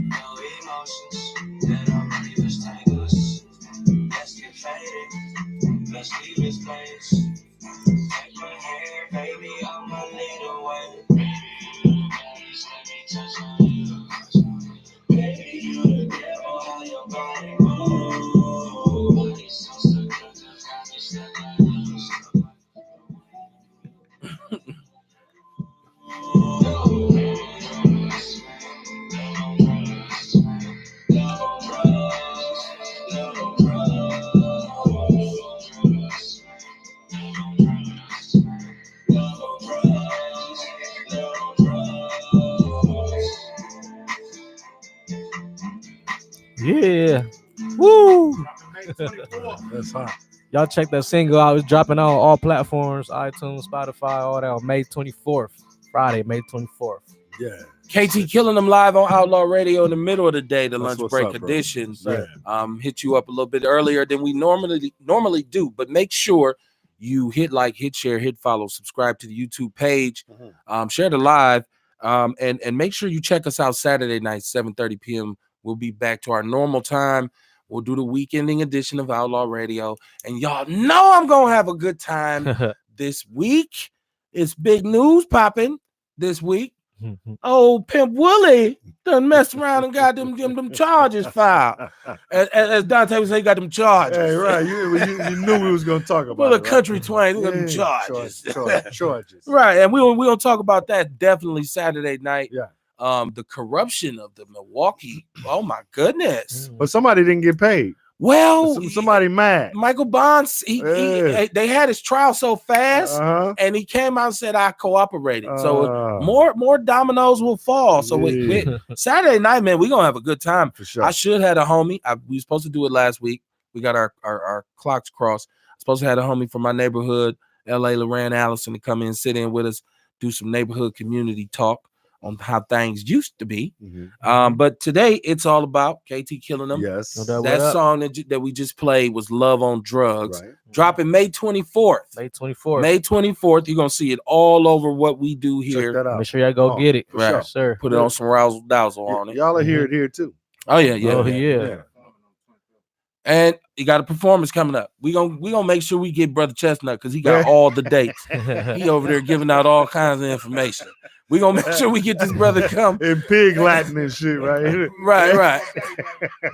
C: No emotions, let our believers take us. Let's get faded, let's leave this place. Take my hand, baby, I'ma lead the way. Let me touch on you. Baby, you the devil, how your body move. It's so good to have you stuck like this.
D: Yeah. Woo.
B: That's hot.
D: Y'all check that single out. It's dropping on all platforms, iTunes, Spotify, all that on May 24th. Friday, May 24th.
B: Yeah.
A: KT Killing them live on Outlaw Radio in the middle of the day, the
B: That's
A: lunch
B: what's
A: break
B: up, bro.
A: edition.
B: Yeah.
A: Hit you up a little bit earlier than we normally do, but make sure you hit like, hit share, hit follow, subscribe to the YouTube page, share the live, and make sure you check us out Saturday night, 7:30 p.m. We'll be back to our normal time. We'll do the weekending edition of Outlaw Radio, and y'all know I'm gonna have a good time this week. It's big news popping this week. Oh, Pimp Willie done messed around and got them charges filed. As Dante would say, he got them charges.
B: Hey, right. You knew we was gonna talk about
A: For the
B: it, right?
A: country twang, he got them charges.
B: Charges.
A: Right, and we'll talk about that definitely Saturday night.
B: Yeah.
A: The corruption of the Milwaukee. Oh my goodness.
B: But somebody didn't get paid.
A: Well,
B: Somebody mad.
A: Michael Bonds, they had his trial so fast, and he came out and said, I cooperated. So more dominoes will fall. So with Saturday night, man, we're going to have a good time.
B: For sure.
A: I should have a homie. We were supposed to do it last week. We got our clocks crossed. I supposed to have a homie from my neighborhood, L.A. Loran Allison, to come in, sit in with us, do some neighborhood community talk on how things used to be. But today it's all about KT Killing them.
B: Yes.
A: That song that we just played was Love on Drugs.
B: Right.
A: Dropping May 24th.
D: May 24th.
A: May 24th. You're going to see it all over what we do here.
B: Check that out.
D: Make sure y'all go get it.
A: Right.
D: Sure.
A: Put it on some razzle dazzle on it.
B: Y'all will hear it here too.
A: Oh, yeah.
D: Oh, yeah.
A: And you got a performance coming up. We gonna make sure we get Brother Chestnut because he got all the dates. He over there giving out all kinds of information. We gonna make sure we get this brother come
B: in pig Latin and shit, right?
A: right.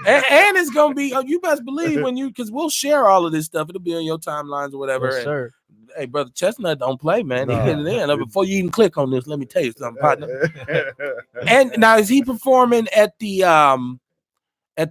A: And it's gonna be. You best believe because we'll share all of this stuff. It'll be on your timelines or whatever.
D: Yes, sir.
A: Hey, Brother Chestnut don't play, man. He get it in. Before you even click on this, let me tell you something, partner. And now is he performing at the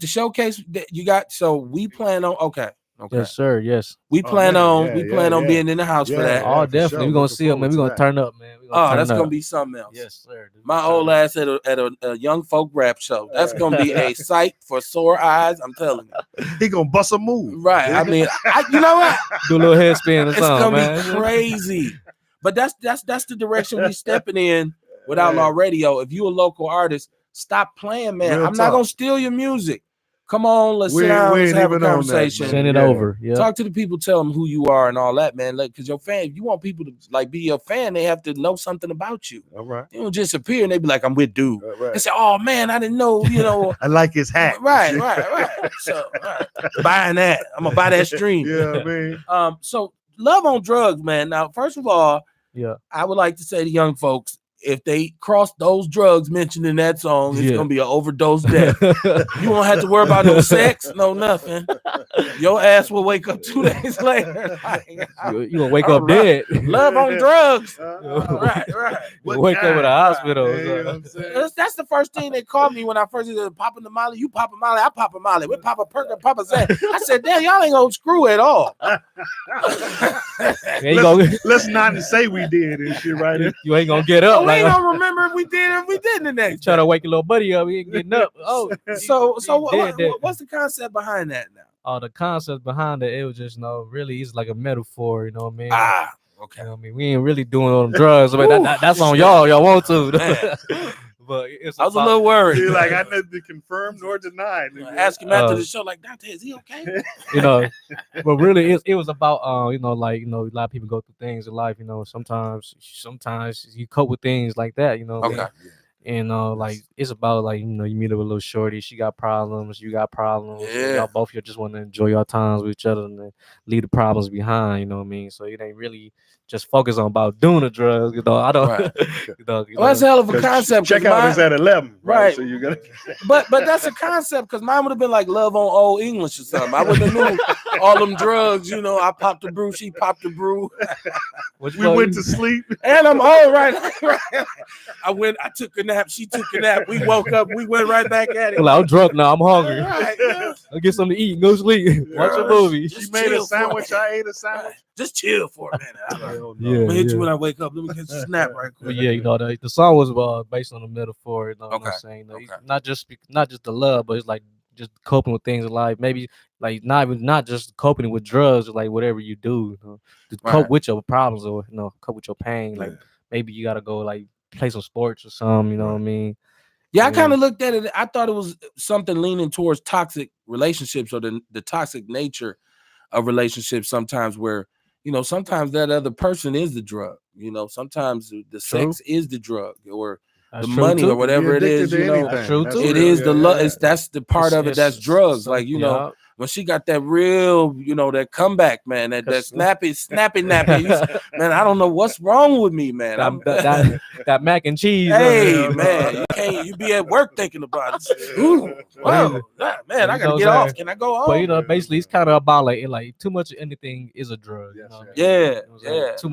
A: showcase that you got? So we plan on okay.
D: Yes, sir. Yes.
A: We plan on being in the house for that.
D: Oh, definitely.
B: Sure.
D: We're gonna see him, man. We're gonna turn up, man.
A: That's gonna be something else.
D: Yes, sir.
A: My old ass at a young folk rap show. That's gonna be a sight for sore eyes. I'm telling you.
B: He gonna bust a move.
A: Right. I mean, you know what?
D: Do a little head spin or
A: It's
D: something,
A: gonna
D: man.
A: be crazy. But that's the direction we stepping in with Outlaw Radio. If you a local artist, stop playing, man.
B: Real
A: I'm not
B: talk.
A: gonna steal your music. Come on, let's sit down, let's have a conversation.
D: Send it over. Yeah.
A: Talk to the people, tell them who you are and all that, man. Because your fan, if you want people to be your fan, they have to know something about you.
B: All right.
A: They don't just appear and they be like, I'm with dude.
B: Right.
A: They say, oh man, I didn't know,
B: I like his hat.
A: Right. So buying that. I'm gonna buy that stream.
B: Yeah, man.
A: So Love on Drugs, man. Now, first of all,
D: yeah,
A: I would like to say to young folks, if they cross those drugs mentioned in that song, it's gonna be an overdose death. You won't have to worry about no sex, no nothing. Your ass will wake up 2 days later. Like,
D: you gonna wake up dead.
A: Love on drugs.
B: Right.
D: You wake up in a hospital.
B: You know what I'm saying?
A: That's the first thing they called me when I first did popping the Molly. You pop a Molly, I pop a Molly. We pop a perk and pop a Zan. I said, damn, y'all ain't gonna screw at all.
B: Let's not say we did and shit right there.
D: You ain't gonna get up.
A: We ain't gonna remember if we did the next.
D: Try to wake your little buddy up. He ain't getting up. Oh,
A: so what's the concept behind that now?
D: Oh, the concept behind it was just really it's like a metaphor. You know what I mean?
A: Okay.
D: You know what I mean? We ain't really doing all them drugs. But that's on y'all. Y'all want to. But
A: I was a little worried.
B: You're like, I neither confirm nor deny.
A: Ask him after the show, like, Dante, is he okay?
D: But really, it was about a lot of people go through things in life. Sometimes you cope with things like that.
A: Okay.
D: And it's about you meet up with a little shorty, she got problems, you got problems.
A: Yeah.
D: Y'all both just want to enjoy your times with each other and then leave the problems behind. You know what I mean? So it ain't really just focus on about doing the drugs. I don't.
A: Right. That's a hell of a concept.
B: Check out is at 11,
A: right?
B: So you're gonna.
A: But that's a concept because mine would have been like Love on Old English or something. I wouldn't have knew all them drugs. I popped the brew, she popped the brew.
B: We went to sleep,
A: and I'm all right. I took a nap. She took a nap. We woke up. We went right back at it.
D: I'm drunk now. I'm hungry.
A: Right.
D: I'll get something to eat and go sleep. Watch a movie.
B: She made a sandwich. I ate a sandwich.
A: Just chill for a minute. I'm gonna hit you when I wake up. Let me get a snap right quick.
D: But yeah, the song was based on a metaphor. You know what I'm saying? Not just the love, but it's like just coping with things in life. Maybe like not just coping with drugs, or like whatever you do, to cope with your problems or cope with your pain. Like maybe you gotta go like play some sports or something. You know what I mean?
A: Yeah, I kind of looked at it. I thought it was something leaning towards toxic relationships or the toxic nature of relationships. Sometimes where sometimes that other person is the drug. Sometimes the sex is the drug or the money or whatever it is. It is the love. That's the part of it that's drugs. Like when she got that real, that comeback, man, that snappy nappy. Man, I don't know what's wrong with me, man.
D: That mac and cheese.
A: Hey, man, you be at work thinking about it. Ooh, wow, man, I gotta get off. Can I go home?
D: But basically, it's kind of about like too much of anything is a drug.
A: Yeah.
D: Too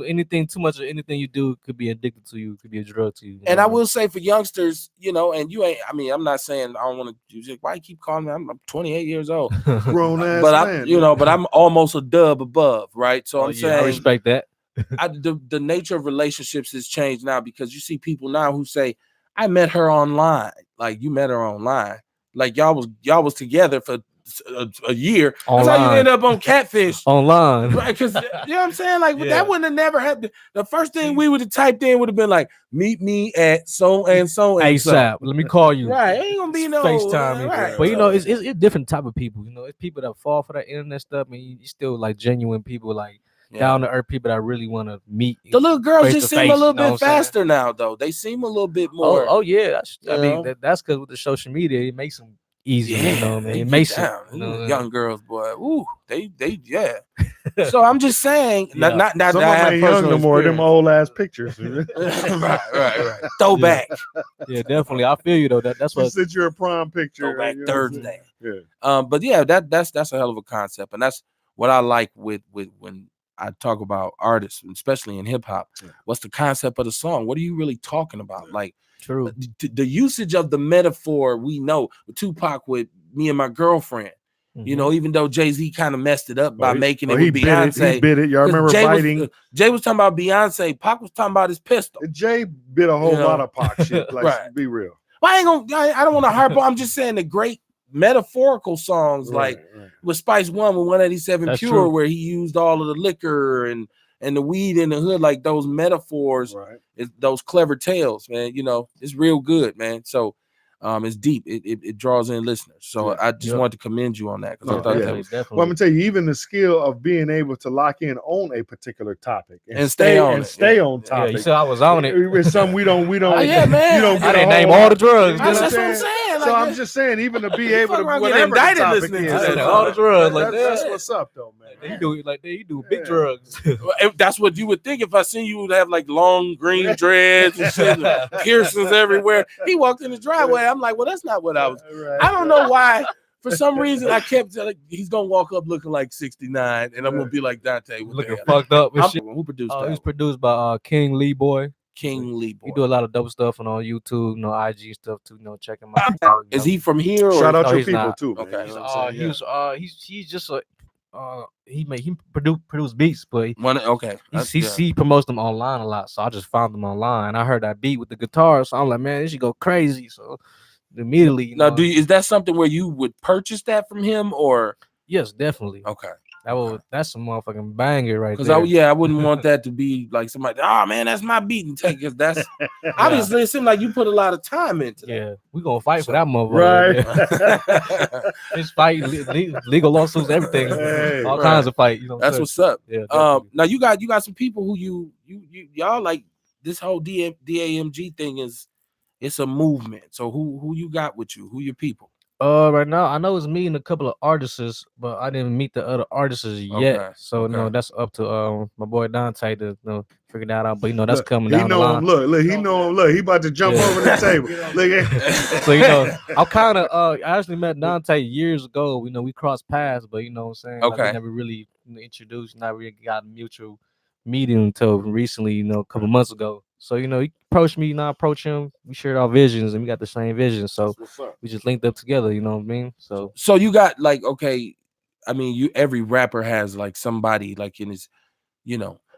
D: much of anything you do could be addicted to you. Could be a drug to you.
A: And I will say for youngsters, and you ain't. I mean, I'm not saying I don't want to. Why you keep calling me? I'm 28 years old.
B: Grown ass
A: man, but I'm almost a dub above, right? So I'm saying
D: I respect that.
A: The nature of relationships has changed now because you see people now who say, I met her online. Like you met her online. Like y'all was together for a year. Online. That's how you end up on Catfish.
D: Online.
A: Right? Because you know what I'm saying? Like that wouldn't have never happened. The first thing we would have typed in would have been like, meet me at so and so and
D: ASAP. Let me call you.
A: Right. Ain't gonna be no
D: FaceTime.
A: Right.
D: But it's different type of people. It's people that fall for that internet stuff, and you still like genuine people, like down to earth people that really want to meet.
A: The little girls just seem a little bit faster now, though. They seem a little bit more.
D: Oh yeah. I mean, that's because with the social media, it makes them easier. It makes them
A: young girls, boy. Ooh, they. So I'm just saying, not
B: some ain't young no more. Them old ass pictures.
A: right. Throwback.
D: Yeah, definitely. I feel you though. That's what.
B: Since you're a prom picture.
A: Throwback Thursday.
B: Yeah.
A: But yeah, that's a hell of a concept, and that's what I like with when I talk about artists, especially in hip hop. Yeah. What's the concept of the song? What are you really talking about? Like,
D: true.
A: The usage of the metaphor we know. With Tupac with Me and My Girlfriend. Mm-hmm. Even though Jay-Z kind of messed it up by making it with Beyonce.
B: He bit it. Y'all remember fighting?
A: Jay was talking about Beyonce. Pac was talking about his pistol.
B: Jay bit a whole lot of Pac shit. Like, be real.
A: Well, I don't want to harp on. I'm just saying the great metaphorical songs with Spice One with 187
D: That's
A: Pure,
D: true.
A: where he used all of the liquor and the weed in the hood, like those metaphors, those clever tales, man. It's real good, man. So It's deep. It draws in listeners. So
B: Yeah.
A: I just wanted to commend you on that because I
B: No,
A: thought
B: yeah.
A: that
D: Definitely,
A: was,
B: Well, I'm
D: definitely.
B: gonna tell you, even the skill of being able to lock in on a particular topic
A: And stay on it,
B: stay
A: yeah.
B: on
D: Yeah,
B: topic.
D: you said I was on it.
B: It's something we don't
A: Oh, yeah, man.
B: you don't
A: I
B: get
D: I
B: a
D: didn't
B: whole
D: name all
B: lot.
D: the drugs.
B: You know
A: That's
B: what
A: what
B: I'm
A: I'm
B: saying?
A: saying.
B: So
A: Like,
B: I'm just saying, even to be
A: you
B: able
A: fuck
B: to
A: around, get
B: whatever the
A: indicted
B: topic
A: listening
B: is,
A: to
D: I
A: that
D: said
A: stuff.
D: all the drugs. Like
B: that's
D: that.
B: what's up, though, man.
D: He do it like that. You do big
B: Yeah.
D: drugs.
A: That's what you would think if I seen you have like long green dreads and shit, and piercings everywhere. He walked in the driveway. I'm like, well, that's not what I was.
B: Right.
A: I don't know why. For some reason, I kept telling he's gonna walk up looking like 69, and I'm gonna be like Dante. What the
D: Looking
A: hell?
D: fucked up and shit.
A: Who produced
D: Oh,
A: that?
D: he was produced by King Lee Boy.
A: King Lee
D: He
A: Boy.
D: do a lot of dope stuff on YouTube, IG stuff too. Check him out.
A: Is he from here? Or
B: Shout out
D: No,
B: your
D: he's
B: people
D: not.
B: too, man.
A: Okay.
B: You know what I'm saying?
D: He's just a he produce beats, but
A: One? Okay.
D: he promotes them online a lot. So I just found them online. I heard that beat with the guitar, so I'm like, man, this should go crazy. So immediately,
A: Now, is that something where you would purchase that from him, or
D: yes, definitely.
A: okay?
D: That's a motherfucking banger right
A: Because
D: there.
A: I wouldn't want that to be like somebody. Oh man, that's my beat and take it. That's obviously it seems like you put a lot of time into that.
D: Yeah, we gonna fight for that motherfucker.
B: Right.
D: This fight, legal lawsuits, everything,
B: Hey,
D: all
A: right.
D: kinds of fight. You know,
A: That's what's up.
D: Yeah. Definitely.
A: Now you got some people who y'all like this whole DAMG thing is it's a movement. So who you got with you? Who your people?
D: Right now I know it's me and a couple of artists, but I didn't meet the other artists yet.
A: Okay,
D: So
A: okay.
D: that's up to my boy Dante to figure that out. But that's
B: Look,
D: coming
B: he
D: down the
B: know
D: line.
B: him. Look, he know him. Look, he about to jump
D: Yeah.
B: over the table. Look at
D: So I'm kind of I actually met Dante years ago. We crossed paths, but you know what I'm saying. Like,
A: Okay.
D: we never really introduced, not really got a mutual meeting until recently. A couple months ago. So he approached me, and I approached him. We shared our visions, and we got the same vision. So
B: what's up.
D: we just linked up together. You know what I mean? So
A: So you got like okay, I mean every rapper has like somebody like in his,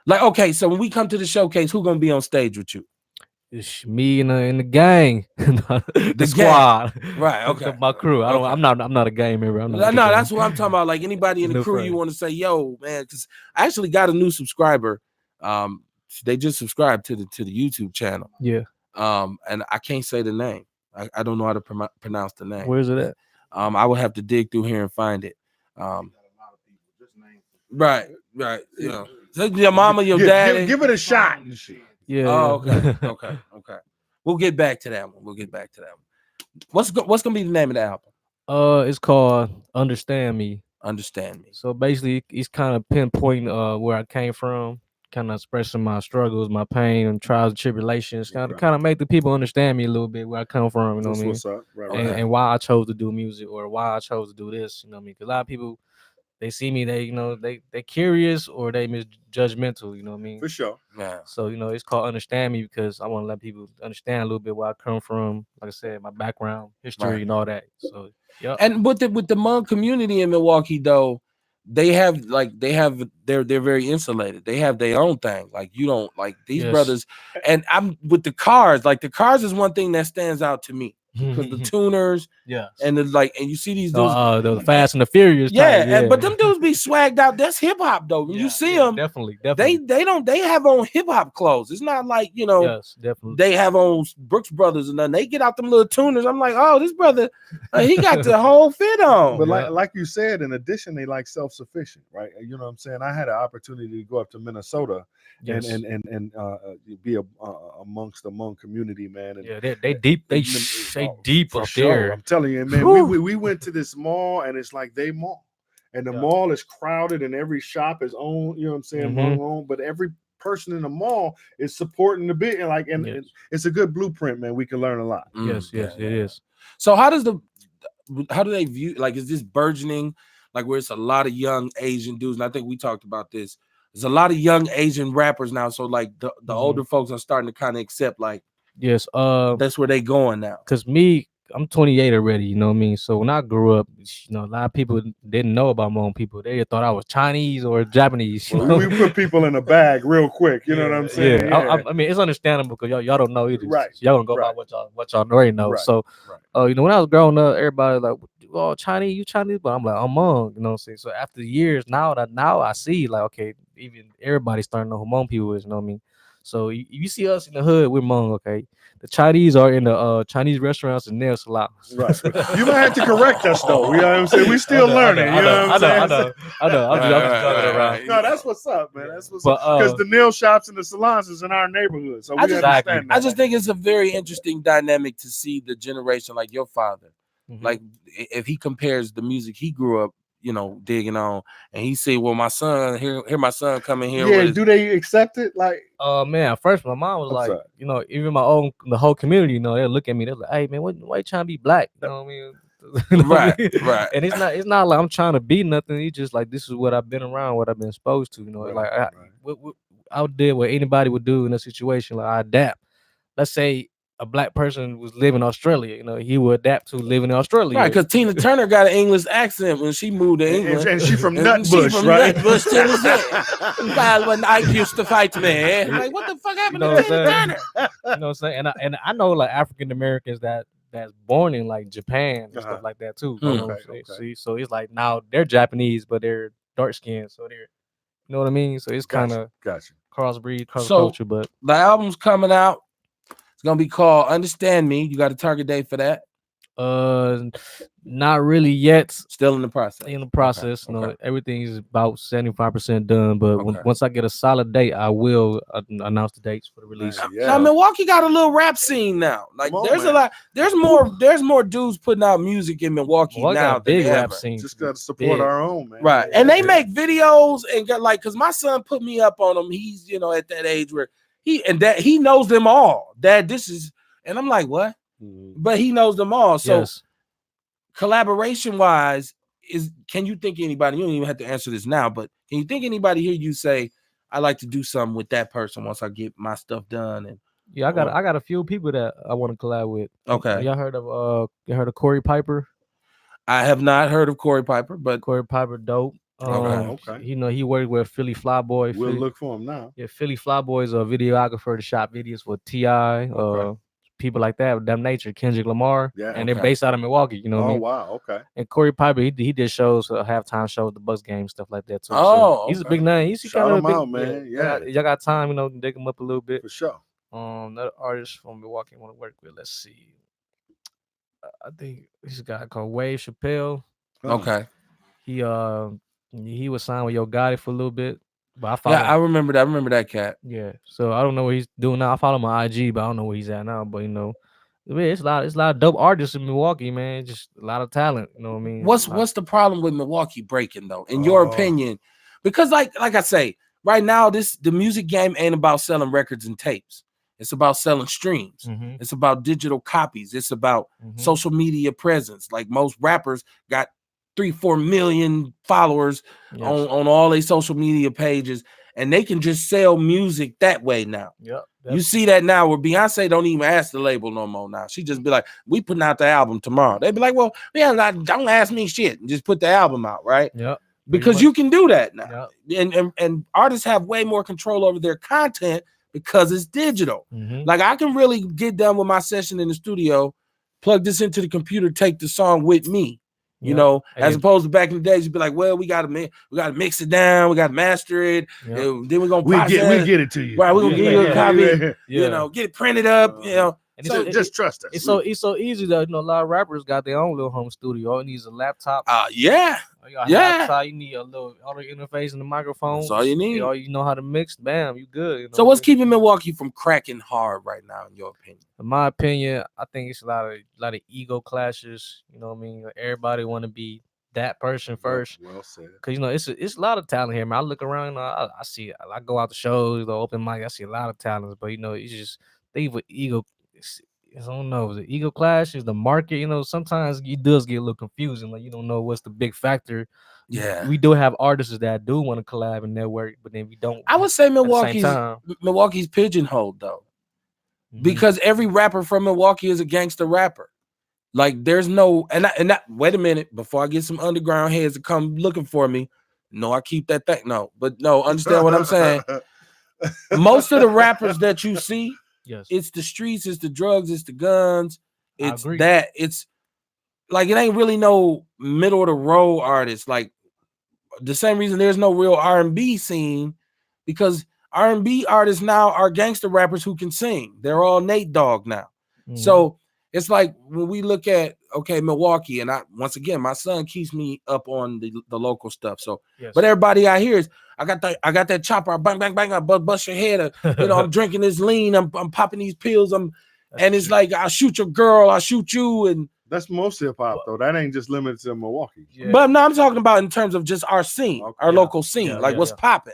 A: like okay. So when we come to the showcase, who gonna be on stage with you?
D: it's me and the gang, the
A: gang.
D: squad,
A: Right, okay.
D: my crew.
A: Okay.
D: I'm not a gang member. I'm
A: No,
D: not. a gang.
A: that's what I'm talking about. Like anybody in the
D: No
A: crew,
D: front.
A: you want to say, "Yo, man," because I actually got a new subscriber. They just subscribed to the YouTube channel.
D: Yeah.
A: And I can't say the name. I don't know how to pronounce the name.
D: Where's it at?
A: I would have to dig through here and find it. Right. So your mama, your daddy.
B: Give it a shot.
D: Yeah.
A: Oh,
D: yeah.
A: okay. We'll get back to that one. What's gonna be the name of the album?
D: It's called Understand Me.
A: Understand Me.
D: So basically, it's kind of pinpointing where I came from, kind of expressing my struggles, my pain, and trials and tribulations. Kind of make the people understand me a little bit where I come from. You know what I mean?
B: What's up? Right.
D: And why I chose to do music or why I chose to do this. You know what I mean? Because a lot of people, they see me, they curious or they misjudgmental. You know what I mean?
B: For sure.
A: Yeah.
D: So it's called Understand Me because I want to let people understand a little bit where I come from. Like I said, my background, history,
A: Right.
D: and all that. So yeah.
A: And with the Hmong community in Milwaukee, though, they're very insulated. They have their own thing. Like you don't like these
D: Yes.
A: brothers. And I'm with the cars. Like the cars is one thing that stands out to me because the tuners
D: yeah.
A: and and you see these dudes.
D: The Fast and the Furious.
A: Yeah,
D: type,
A: but them dudes be swagged out. That's hip hop though. When you see them,
D: definitely.
A: they have on hip hop clothes. It's not like
D: Yes, definitely.
A: they have on Brooks Brothers and then they get out them little tuners. I'm like, oh, this brother, he got the whole fit on.
B: But like you said, in addition, they like self-sufficient, right? You know what I'm saying? I had an opportunity to go up to Minnesota
D: Yes.
B: and be amongst the Hmong community, man. And
D: Yeah, they deep. They deep
B: for
D: up
B: sure.
D: there.
B: I'm telling you, man. We went to this mall and it's like they mall, and the mall is crowded and every shop is owned. You know what I'm saying? Hmong owned, but every person in the mall is supporting the bit, and
D: Yes.
B: it's a good blueprint, man. We can learn a lot.
D: Yes, it is.
A: So how do they view, like, is this burgeoning, like where it's a lot of young Asian dudes? And I think we talked about this. There's a lot of young Asian rappers now. So like the older folks are starting to kind of accept like,
D: Yes.
A: that's where they going now.
D: Cause I'm 28 already. You know what I mean. So when I grew up, a lot of people didn't know about my own people. They thought I was Chinese or Japanese. You know?
B: We put people in a bag real quick. You know what I'm saying?
D: Yeah. I mean, it's understandable because y'all don't know either.
B: Right.
D: So y'all gonna go by what y'all already know.
B: Right.
D: So, when I was growing up, everybody like, oh, Chinese, you Chinese, but I'm like, I'm Hmong. You know what I'm saying? So after years, now I see like, okay, even everybody's starting to know who Hmong people is. You know what I mean? So you see us in the hood, we're Hmong, okay? The Chinese are in the Chinese restaurants and nail salons.
B: Right. You might have to correct us though. You know what I'm saying? We still learning. You know what I'm saying?
D: I know. I'm just joking around.
B: No, that's what's up, man. That's what's
D: But,
B: up. Because the nail shops and the salons is in our neighborhood, so we understand that.
A: I just think it's a very interesting dynamic to see the generation like your father. Like if he compares the music he grew up, digging on, and he say, "Well, my son here my son coming here."
B: Yeah, do they accept it? Like,
D: man, first my mom was like, even the whole community, they look at me, they're like, "Hey, man, why you trying to be black?" You know what I mean?
A: Right.
D: And it's not like I'm trying to be nothing. It's just like this is what I've been around, what I've been exposed to. I did what anybody would do in a situation. Like I adapt. Let's say a black person was living in Australia, he would adapt to living in Australia.
A: Right, because Tina Turner got an English accent when she moved to England.
B: And she from Nutbush, right?
A: Nutbush, Tennessee. When I used to fight me. Like, what the fuck happened to Tina Turner?
D: You know what I'm saying? And I know like African Americans that's born in like Japan and stuff like that too. See, so it's like now they're Japanese, but they're dark skinned, so they're, you know what I mean? So it's kind of crossbreed, cross culture. But
A: the album's coming out. It's gonna be called Understand Me. You got a target date for that?
D: Not really yet.
A: Still in the process.
D: Okay. Everything is about 75% done. But once I get a solid date, I will announce the dates for the release.
A: Now Milwaukee got a little rap scene now. Like there's a lot. There's more dudes putting out music in Milwaukee now.
D: Big rap scene.
B: Just gotta support our own, man.
A: Right, and they make videos and got because my son put me up on them. He's at that age where he knows them all. Dad, this is, and I'm like, what? But he knows them all. So collaboration wise, can you think anybody? You don't even have to answer this now, but can you think anybody here you say, I like to do something with that person once I get my stuff done? And
D: I got a few people that I want to collab with.
A: Okay.
D: Y'all heard of Corey Piper?
A: I have not heard of Corey Piper, but
D: Corey Piper dope.
A: Okay.
D: He worked with Philly Flyboy.
B: We'll look for him now.
D: Yeah, Philly Flyboy is a videographer to shot videos for T.I., people like that, Damn Nature, Kendrick Lamar.
B: Yeah,
D: and they're based out of Milwaukee. You know what I mean?
B: Wow, okay.
D: And Corey Piper, he did shows, halftime shows, the Bucks game, stuff like that too. He's a big name. He's
B: Shout him
D: big,
B: out, man. Yeah.
D: Y'all got time, to dig him up a little bit.
B: For sure.
D: Another artist from Milwaukee I want to work with. Let's see. I think this guy called Wave Chappelle.
A: Okay.
D: He was signed with Yo Gotti for a little bit, but
A: I remember that. I remember that cat.
D: Yeah, so I don't know what he's doing now. I follow him on IG, but I don't know where he's at now. But it's a lot of dope artists in Milwaukee, man. Just a lot of talent. You know what I mean?
A: What's the problem with Milwaukee breaking though, in your opinion? Because like I say, right now the music game ain't about selling records and tapes. It's about selling streams. It's about digital copies. It's about social media presence. Like most rappers got 3-4 million followers on all their social media pages, and they can just sell music that way now.
D: Yep.
A: You see that now where Beyonce don't even ask the label no more now. She just be like, we putting out the album tomorrow. They be like, well, yeah, don't ask me shit. Just put the album out, right?
D: Yep.
A: Because you can do that now. Yep. And artists have way more control over their content because it's digital. Like I can really get done with my session in the studio, plug this into the computer, take the song with me. As opposed to back in the days, you'd be like, well, we gotta mix it down, we gotta master it, then we're gonna
B: we get it to you.
A: Right, we're gonna give you a copy, get it printed up,
D: And
B: so just trust us.
D: It's so easy though. A lot of rappers got their own little home studio. All it needs is a laptop. Laptop, you need a little audio interface and the microphone.
A: That's all you need.
D: You know how to mix. Bam, you good.
A: So what's keeping Milwaukee from cracking hard right now, in your opinion?
D: In my opinion, I think it's a lot of ego clashes. You know what I mean? Everybody want to be that person first.
B: Well said.
D: Because it's a lot of talent here, man. I look around, I see. I go out to shows, the open mic. I see a lot of talents, but it's just think with ego. I don't know. The ego clash is the market. Sometimes it does get a little confusing. Like you don't know what's the big factor.
A: Yeah,
D: we do have artists that do want to collab and network, but then we don't.
A: I would say Milwaukee's pigeonholed though, because every rapper from Milwaukee is a gangster rapper. Like there's no wait a minute before I get some underground heads to come looking for me. No, I keep that thing. No, understand what I'm saying. Most of the rappers that you see.
D: Yes.
A: It's the streets, it's the drugs, it's the guns, it's that. It's like it ain't really no middle of the road artists. Like the same reason there's no real R&B scene, because R&B artists now are gangster rappers who can sing. They're all Nate Dogg now. So it's like when we look at, okay, Milwaukee, and once again, my son keeps me up on the local stuff. So, but everybody out here is, I got that chopper, bang, bang, bang, I bust your head. I'm drinking this lean, I'm popping these pills, it's like, I'll shoot your girl, I'll shoot you. And
B: that's most hip hop though. That ain't just limited to Milwaukee.
A: Yeah. But no, I'm talking about in terms of just our scene, our local scene, what's popping.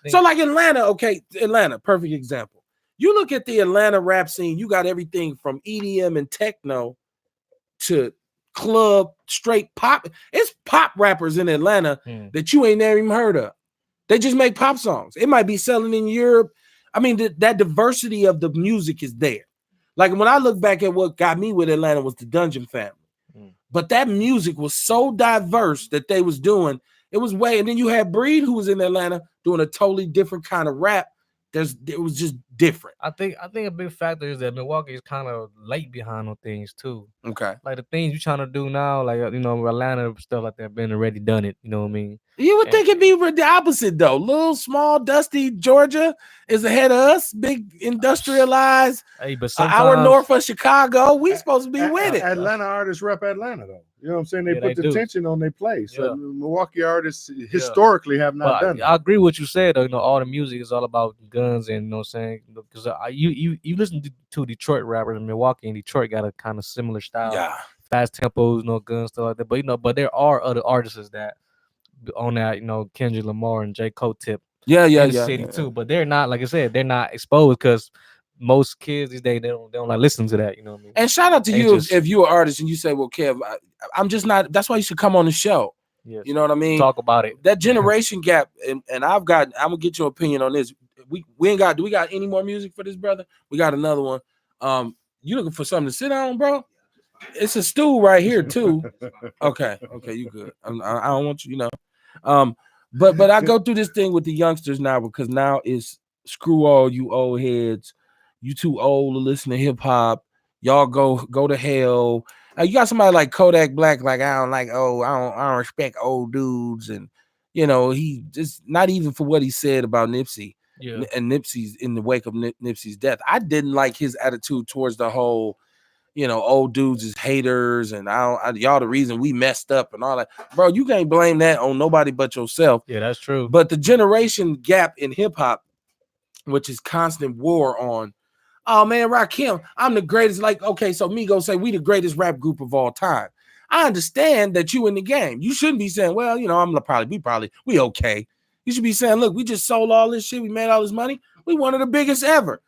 A: So like Atlanta, Atlanta, perfect example. You look at the Atlanta rap scene, you got everything from EDM and techno to club, straight pop. It's pop rappers in Atlanta that you ain't never even heard of. They just make pop songs. It might be selling in Europe. I mean, that diversity of the music is there. Like when I look back at what got me with Atlanta was the Dungeon Family. But that music was so diverse that they was doing. It was and then you had Breed, who was in Atlanta doing a totally different kind of rap. It was just different.
D: I think a big factor is that Milwaukee is kind of late behind on things too.
A: Okay.
D: Like the things you're trying to do now, like Atlanta stuff like that, been already done it. You know what I mean?
A: You would think it'd be the opposite though. Little, small, dusty Georgia is ahead of us. Big industrialized.
D: Hey, but
A: an hour north of Chicago, we supposed to be with it.
B: Atlanta artists rep Atlanta though. You know what I'm saying? They put the tension on their place. So Milwaukee artists historically have not done that.
D: I agree with what you said though. All the music is all about guns, and what I'm saying, because you listen to Detroit rappers in Milwaukee, and Detroit got a kind of similar style.
A: Yeah.
D: Fast tempos, guns, stuff like that. But but there are other artists that on that, Kendrick Lamar and J. Cole tip. City too. But they're not, like I said, they're not exposed because most kids these days they don't like listen to that. You know what I mean?
A: And shout out to you if you're an artist and you say, well, Kev, I'm just not. That's why you should come on the show.
D: Yes.
A: You know what I mean?
D: Talk about it.
A: That generation gap, and I'm gonna get your opinion on this. We ain't got. Do we got any more music for this, brother? We got another one. You looking for something to sit on, bro? It's a stool right here too. Okay, you good. I don't want you, But I go through this thing with the youngsters now because now it's screw all you old heads. You too old to listen to hip hop. Y'all go to hell. You got somebody like Kodak Black, like I don't respect old dudes, and he just not even for what he said about Nipsey.
D: Yeah.
A: And Nipsey's in the wake of Nipsey's death. I didn't like his attitude towards the whole, old dudes is haters, and y'all the reason we messed up and all that. Bro, you can't blame that on nobody but yourself.
D: Yeah, that's true.
A: But the generation gap in hip hop, which is constant war on, oh man, Rakim, I'm the greatest. Like, okay, so Migos say we the greatest rap group of all time. I understand that you in the game. You shouldn't be saying, well, we okay. You should be saying, look, we just sold all this shit. We made all this money. We one of the biggest ever.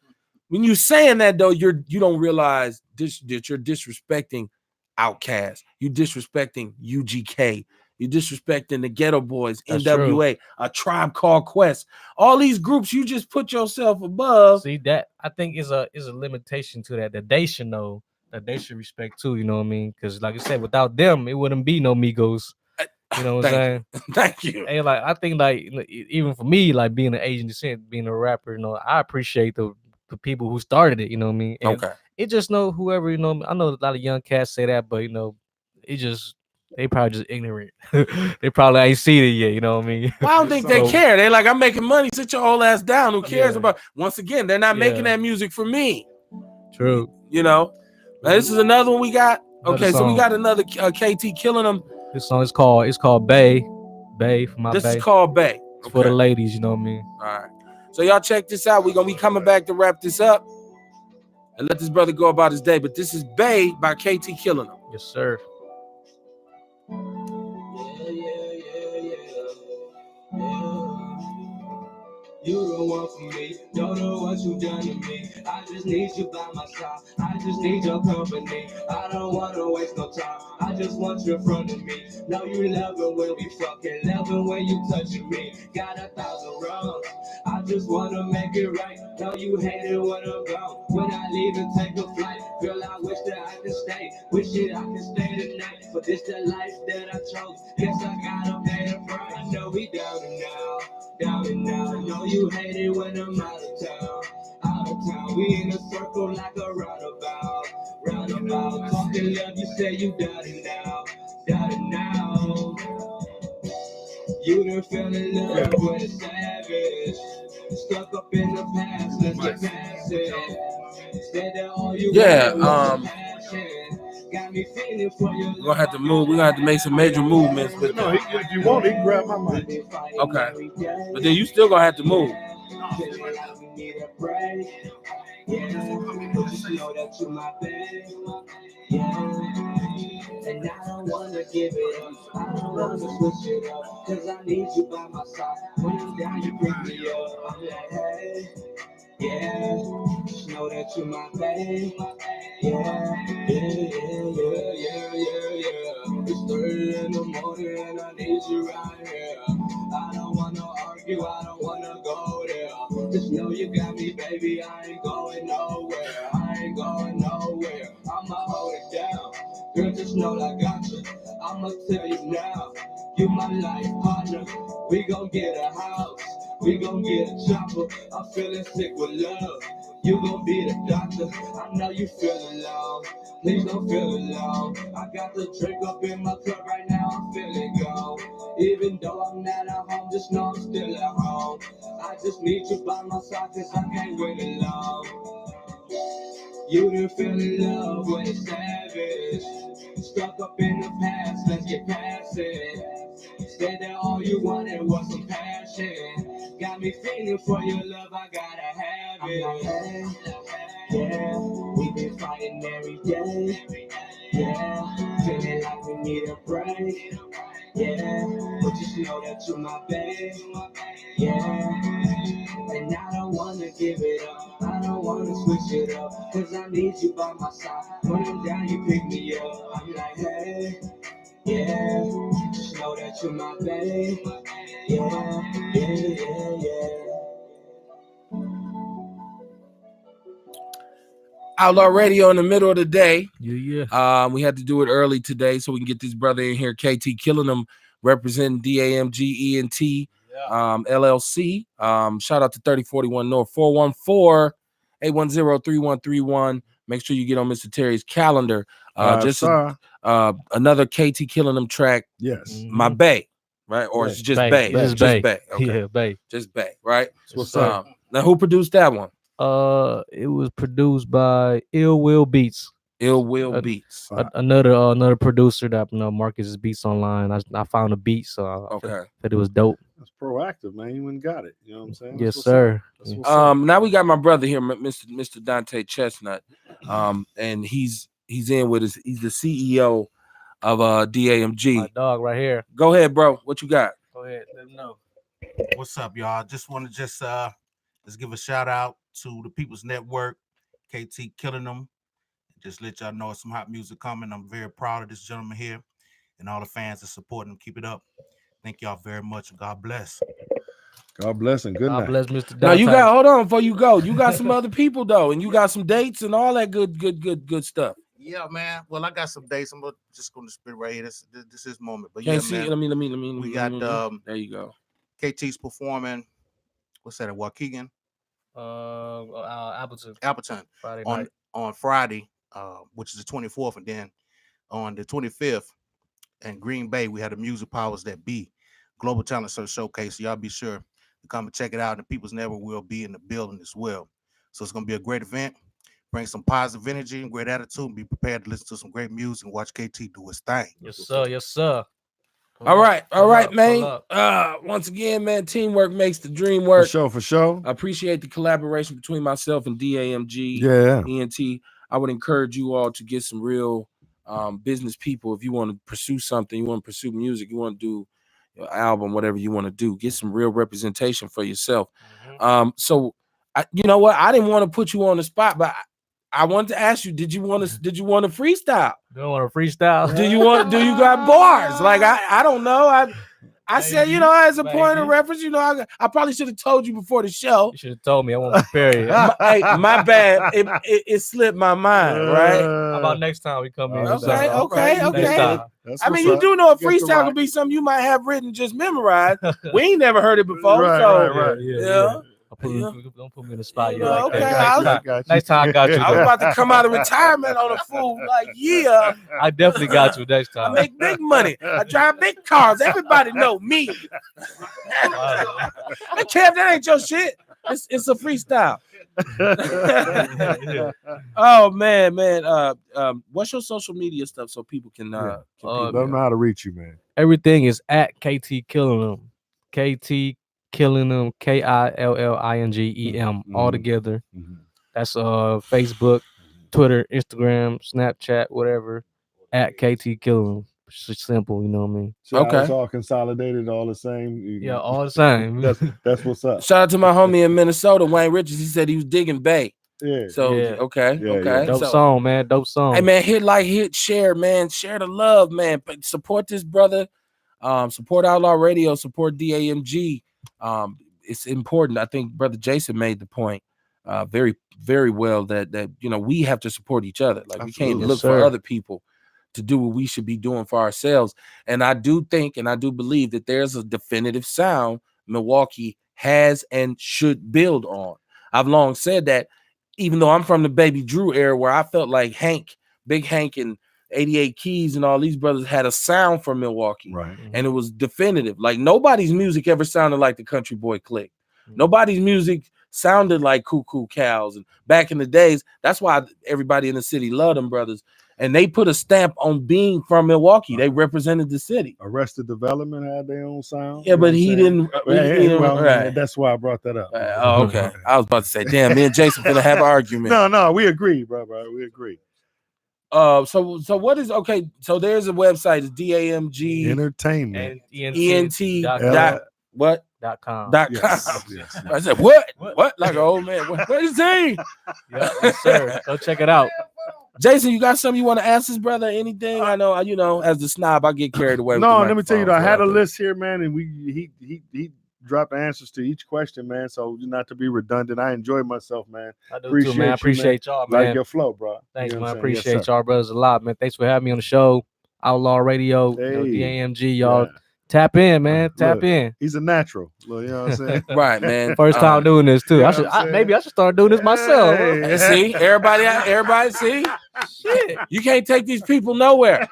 A: When you saying that though, you don't realize that you're disrespecting Outkast. You disrespecting UGK. You disrespecting the Ghetto Boys,
D: That's
A: NWA,
D: true.
A: A Tribe Called Quest. All these groups, you just put yourself above.
D: See, that I think is a limitation to that they should know, that they should respect too. You know what I mean? Because like I said, without them, it wouldn't be no Migos. You know what I'm saying?
A: Thank you.
D: And like I think even for me, like being an Asian descent, being a rapper, I appreciate the people who started it. You know what I mean? And it just whoever, I know a lot of young cats say that, but it just. They probably just ignorant. They probably ain't seen it yet. You know what I mean?
A: Well, I don't think they care. They like, I'm making money. Sit your old ass down. Who cares about? Once again, they're not making that music for me.
D: True.
A: Now, this is another one we got. Okay, so we got another KT Killing Them.
D: This song is called Bay. Bay for my
A: This
D: Bay.
A: is called Bay.
D: Okay. For the ladies. You know what I mean?
A: All right. So y'all check this out. We're gonna be coming back to wrap this up and let this brother go about his day. But this is Bay by KT Killing Them.
D: Yes, sir.
C: You the one for me, don't know what you done to me. I just need you by my side, I just need your company. I don't wanna waste no time, I just want you in front of me. Know you loving when we fucking, loving when you touching me. Got 1,000 wrongs, I just wanna make it right. Know you hate it when I'm gone, when I leave and take a flight. Girl, I wish that I could stay, wish that I could stay tonight. But this the life that I chose, guess I gotta pay the price. I know we down and now. Down and now, I know you hate it when I'm out of town. Out of town, we in a circle like a roundabout. Roundabout, talking love, you say you down and now. Down and now. You done fell in love with a savage. Stuck up in the past, let's get past it. Said that all you
A: Yeah,
C: wanted was passion. Got me feeling for your
A: we're gonna have to move. We're gonna have to make some major movements with
B: No,
A: that.
B: if you want, he can grab my mic.
A: Okay, but then you still gonna have to move.
C: Feeling like we need a break. Yeah, but just know that you're my babe. Yeah, and I don't wanna give it up. I don't wanna switch it up, 'cause I need you by my side. When I'm down, you pick me up. I'm like, hey, yeah, just know that you're my babe. Yeah. It's 3 in the morning and I need you right here. I don't wanna argue, I don't wanna go there. Just know you got me, baby. I ain't going nowhere. I'ma hold it down. Girl, just know I got you. I'ma tell you now. You my life partner. We gon' get a house. We gon' get a chopper. I'm feeling sick with love. You gon' be the doctor. I know you feel alone. Please don't feel alone. I got the drink up in my cup right now. I'm feeling gone. Even though I'm not at home, just know I'm still at home. I just need you by my side, 'cause I can't win alone. You didn't feel in love with a savage. Stuck up in the past, let's get past it. Said that all you wanted was some passion. Got me feeling for your love, I gotta have it. I'm like, hey, yeah, we been fighting every day. Yeah, feeling like we need a break. Yeah, but just know that you're my babe. Yeah, and I don't wanna give it up. I don't wanna switch it up, 'cause I need you by my side. When I'm down, you pick me up. I'm like, hey, yeah, just know that you're my babe. Yeah.
A: Outlaw Radio in the middle of the day.
D: Yeah.
A: We had to do it early today so we can get this brother in here. KT Killin, representing DAMG ENT LLC. Shout out to 3041 North 414-810-3131. Make sure you get on Mr. Terry's calendar. Another KT Killin track.
B: Yes.
A: My Bay, right? Or
B: Bay.
A: it's just
D: Bay.
A: Bay.
D: It's
A: Just
D: Bay.
A: Bay. Okay.
D: Yeah, Bay.
A: Just Bay, right?
B: What's up?
A: Now who produced that one?
D: It was produced by Ill Will Beats.
A: Ill Will Beats.
D: Another producer that Marcus's Beats online. I found a beat, so I thought it was dope.
B: That's proactive, man. You went and got it. You know what I'm saying?
D: Yes, sir.
A: Now we got my brother here, Mr. Dante Chestnut. And he's in with us. He's the CEO of DAMG.
D: My dog right here.
A: Go ahead, bro. What you got?
D: Go ahead. Let him know.
E: What's up, y'all? Just want to let's give a shout out to the People's Network, KT Killing them. Just let y'all know some hot music coming. I'm very proud of this gentleman here and all the fans that support him. Keep it up. Thank y'all very much. God bless.
B: God bless and good night.
D: God bless Mr. Dante.
A: Now you got hold on before you go. You got some other people though, and you got some dates and all that good stuff.
E: Yeah, man. Well, I got some dates. I'm just gonna spit right here. This is moment. But
A: Can't
E: yeah,
A: see.
E: man.
A: Let me.
E: We got
A: there you go.
E: KT's performing. What's that? At Waukegan?
D: Appleton. Friday night.
E: On Friday, which is the 24th, and then on the 25th in Green Bay, we had the Music Powers That Be Global Talent Search Showcase. So y'all be sure to come and check it out. And the People's Network will be in the building as well. So it's gonna be a great event. Bring some positive energy and great attitude, and be prepared to listen to some great music and watch KT do his thing.
D: Yes, sir. Yes, sir.
A: All right, man. Once again, man, teamwork makes the dream work.
B: For sure.
A: I appreciate the collaboration between myself and DAMG.
B: Yeah.
A: ENT. I would encourage you all to get some real business people. If you want to pursue something, you want to pursue music, you want to do an album, whatever you want to do, get some real representation for yourself. So, you know what? I didn't want to put you on the spot, but I wanted to ask you: Did you want to freestyle?
D: Do you want to freestyle?
A: Do you got bars? Like I don't know. I said, as a point of reference, I probably should have told you before the show.
D: You should have told me. I won't prepare you.
A: My bad. It slipped my mind, right?
D: How about next time we come in?
A: Okay. I mean,
B: you
A: you do know a freestyle can be something you might have written, just memorized. We ain't never heard it before.
B: Right.
D: Yeah. Don't put me in the spot yet.
A: Okay.
D: Next time I got you.
A: I was about to come out of retirement on a full year.
D: I definitely got you next time.
A: I make big money. I drive big cars. Everybody know me. Hey, Kev, that ain't your shit. It's a freestyle. Oh man. What's your social media stuff so people can
B: Let
A: people
B: them know how to reach you, man.
D: Everything is at KT Killin. KT Killin, KILLINGEM, all together. That's Facebook, Twitter, Instagram, Snapchat, whatever. At KT Killin. It's just simple, you know what I mean?
B: So
A: Okay.
B: it's all consolidated, all the same.
D: Yeah, all the same.
B: That's what's up.
A: Shout out to my homie in Minnesota, Wayne Richards. He said he was digging Bay.
B: Yeah.
A: So
D: Yeah.
A: okay.
D: Dope
A: So,
D: song, man. Dope song.
A: hey man, hit, share, man. Share the love, man. But support this brother. Support Outlaw Radio, support DAMG. It's important. I think Brother Jason made the point very, very well that we have to support each other. Like we can't look for other people to do what we should be doing for ourselves. And I do think and I do believe that there's a definitive sound Milwaukee has and should build on. I've long said that, even though I'm from the Baby Drew era where I felt like Big Hank and 88 Keys and all these brothers had a sound for Milwaukee.
B: Right.
A: And it was definitive. Like nobody's music ever sounded like the Country Boy Clique. Nobody's music sounded like Cuckoo Cows. And back in the days, that's why everybody in the city loved them brothers. And they put a stamp on being from Milwaukee. They represented the city.
B: Arrested Development had their own sound.
A: Yeah, but he didn't.
B: Right. That's why I brought that up.
A: Oh, okay. I was about to say, damn, me and Jason finna have an argument.
B: No, we agree, bro. We agree.
A: So what is okay? So there's a website, it's DAMG
B: Entertainment.
D: .com.
B: Yes.
A: I said, what? Like an old man. What is he?
D: Yes, sir. Go check it out.
A: Jason, you got something you want to ask this brother? Anything? I know, as the snob, I get carried away.
B: No,
A: with
B: let me tell you,
A: microphone,
B: I had
A: so
B: a list here, man, and he dropped the answers to each question, man. So not to be redundant, I enjoy myself, man.
D: I do too, man. I appreciate y'all, man.
B: Like your flow, bro.
D: Thanks,
B: You know
D: man. I
B: what I'm saying?
D: appreciate
B: Yes, sir.
D: y'all brothers a lot, man. Thanks for having me on the show. Outlaw Radio, DAMG, y'all.
B: Yeah.
D: Tap in, man. Tap in.
B: He's a natural. You know what I'm saying?
A: Right, man.
D: First time doing this too.
B: Yeah,
D: Maybe I should start doing this myself.
B: Hey.
A: See, everybody, see? Shit. You can't take these people nowhere.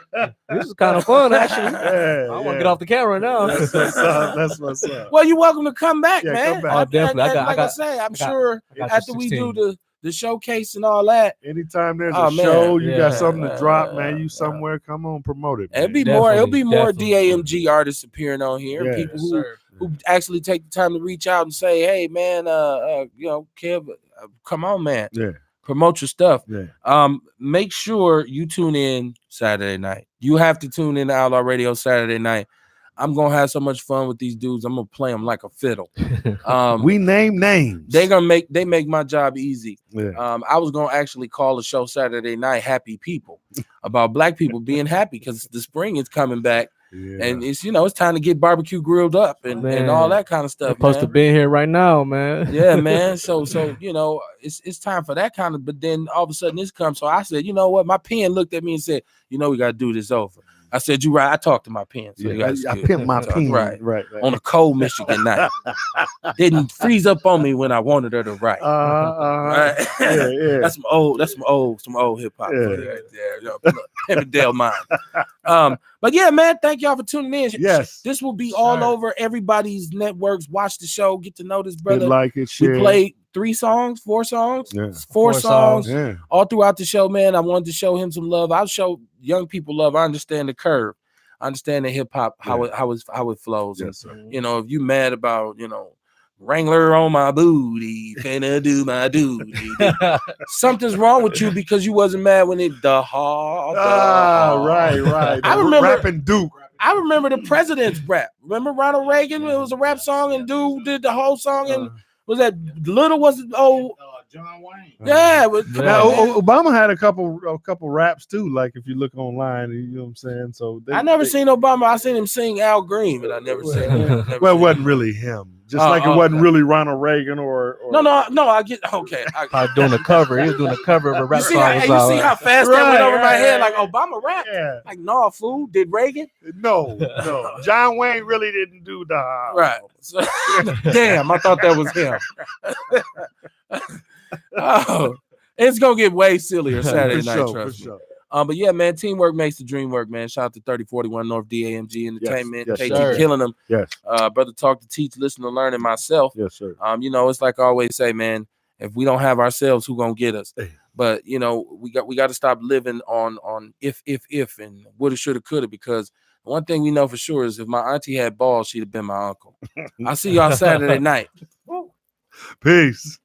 D: This is kind of fun, actually.
B: Yeah,
D: I want to get off the camera now.
B: That's what's up.
A: Well, you're welcome to come back,
B: Yeah,
A: man.
B: come back.
D: Oh, definitely.
A: Like I say, I'm sure after we do the showcase and all that,
B: Anytime there's
A: Oh,
B: a
A: man.
B: show, you got
D: Yeah.
B: something to drop, man. You somewhere, come on, promote it.
A: it'll
B: Man.
A: be
D: Definitely,
A: more
D: definitely.
A: DAMG artists appearing on here.
B: Yeah.
A: People
D: Yes, sir.
A: who actually take the time to reach out and say, hey, man, Kev, come on, man.
B: Yeah,
A: Promote your stuff.
B: yeah.
A: Make sure you tune in Saturday night. You have to tune in to Outlaw Radio Saturday night. I'm gonna have so much fun with these dudes. I'm gonna play them like a fiddle.
B: We name names.
A: They make my job easy.
B: Yeah.
A: I was gonna actually call the show Saturday night "Happy People" about Black people being happy because the spring is coming back, and it's it's time to get barbecue grilled up and all that kind of stuff.
D: Supposed to be here right now, man.
A: Yeah, man. So it's time for that kind of. But then all of a sudden this comes. So I said, you know what? My pen looked at me and said, we got to do this over. I said, you right. I talked to my pen. So
B: I pimped my pen.
A: Right.
B: Right.
A: On a cold Michigan night. Didn't freeze up on me when I wanted her to write. Right.
B: Yeah.
A: That's some old hip hop right there. Pimpendale mind. But yeah, man, thank y'all for tuning in.
B: Yes.
A: This will be all over everybody's networks. Watch the show, get to know this brother.
B: Like it, share.
A: We played 4 songs,
B: Yeah.
A: four songs
B: Yeah.
A: all throughout the show, man. I wanted to show him some love. I'll show young people love. I understand the curve. I understand the hip hop, how it flows.
B: Yes, sir.
A: And, if you mad about, Wrangler on my booty, finna do my duty. Something's wrong with you because you wasn't mad when it
B: Right.
A: I remember
B: rapping Duke.
A: I remember the president's rap. Remember Ronald Reagan? It was a rap song, and dude did the whole song. And was that Little? Was it? Oh,
E: John Wayne.
A: yeah. It was,
B: Now, Obama had a couple raps too. Like if you look online, you know what I'm saying. So
A: I never seen Obama. I seen him sing Al Green, but I never seen him.
B: Well, it wasn't really him. Just like it wasn't really Ronald Reagan or
A: No. I get okay.
D: Doing a cover. He was doing a cover of a rap
A: You see,
D: song.
A: how fast that went over my head? Like Obama rap.
B: Yeah.
A: Like no, fool. Did Reagan?
B: No. John Wayne really didn't do the
A: Right. So, damn, I thought that was him. Oh, it's gonna get way sillier Saturday night. Trust me. But yeah, man, teamwork makes the dream work, man. Shout out to 3041 North DAMG Entertainment,
B: yes,
A: KT
D: sir.
A: killing them.
B: Yes.
A: Brother Talk to Teach, listen to learn, and myself.
B: Yes, sir.
A: You know, it's like I always say, man, if we don't have ourselves, who gonna get us?
B: Hey.
A: But you know, we got to stop living on if and woulda, shoulda, coulda, because one thing we know for sure is if my auntie had balls, she'd have been my uncle. I'll see y'all Saturday night.
B: Peace.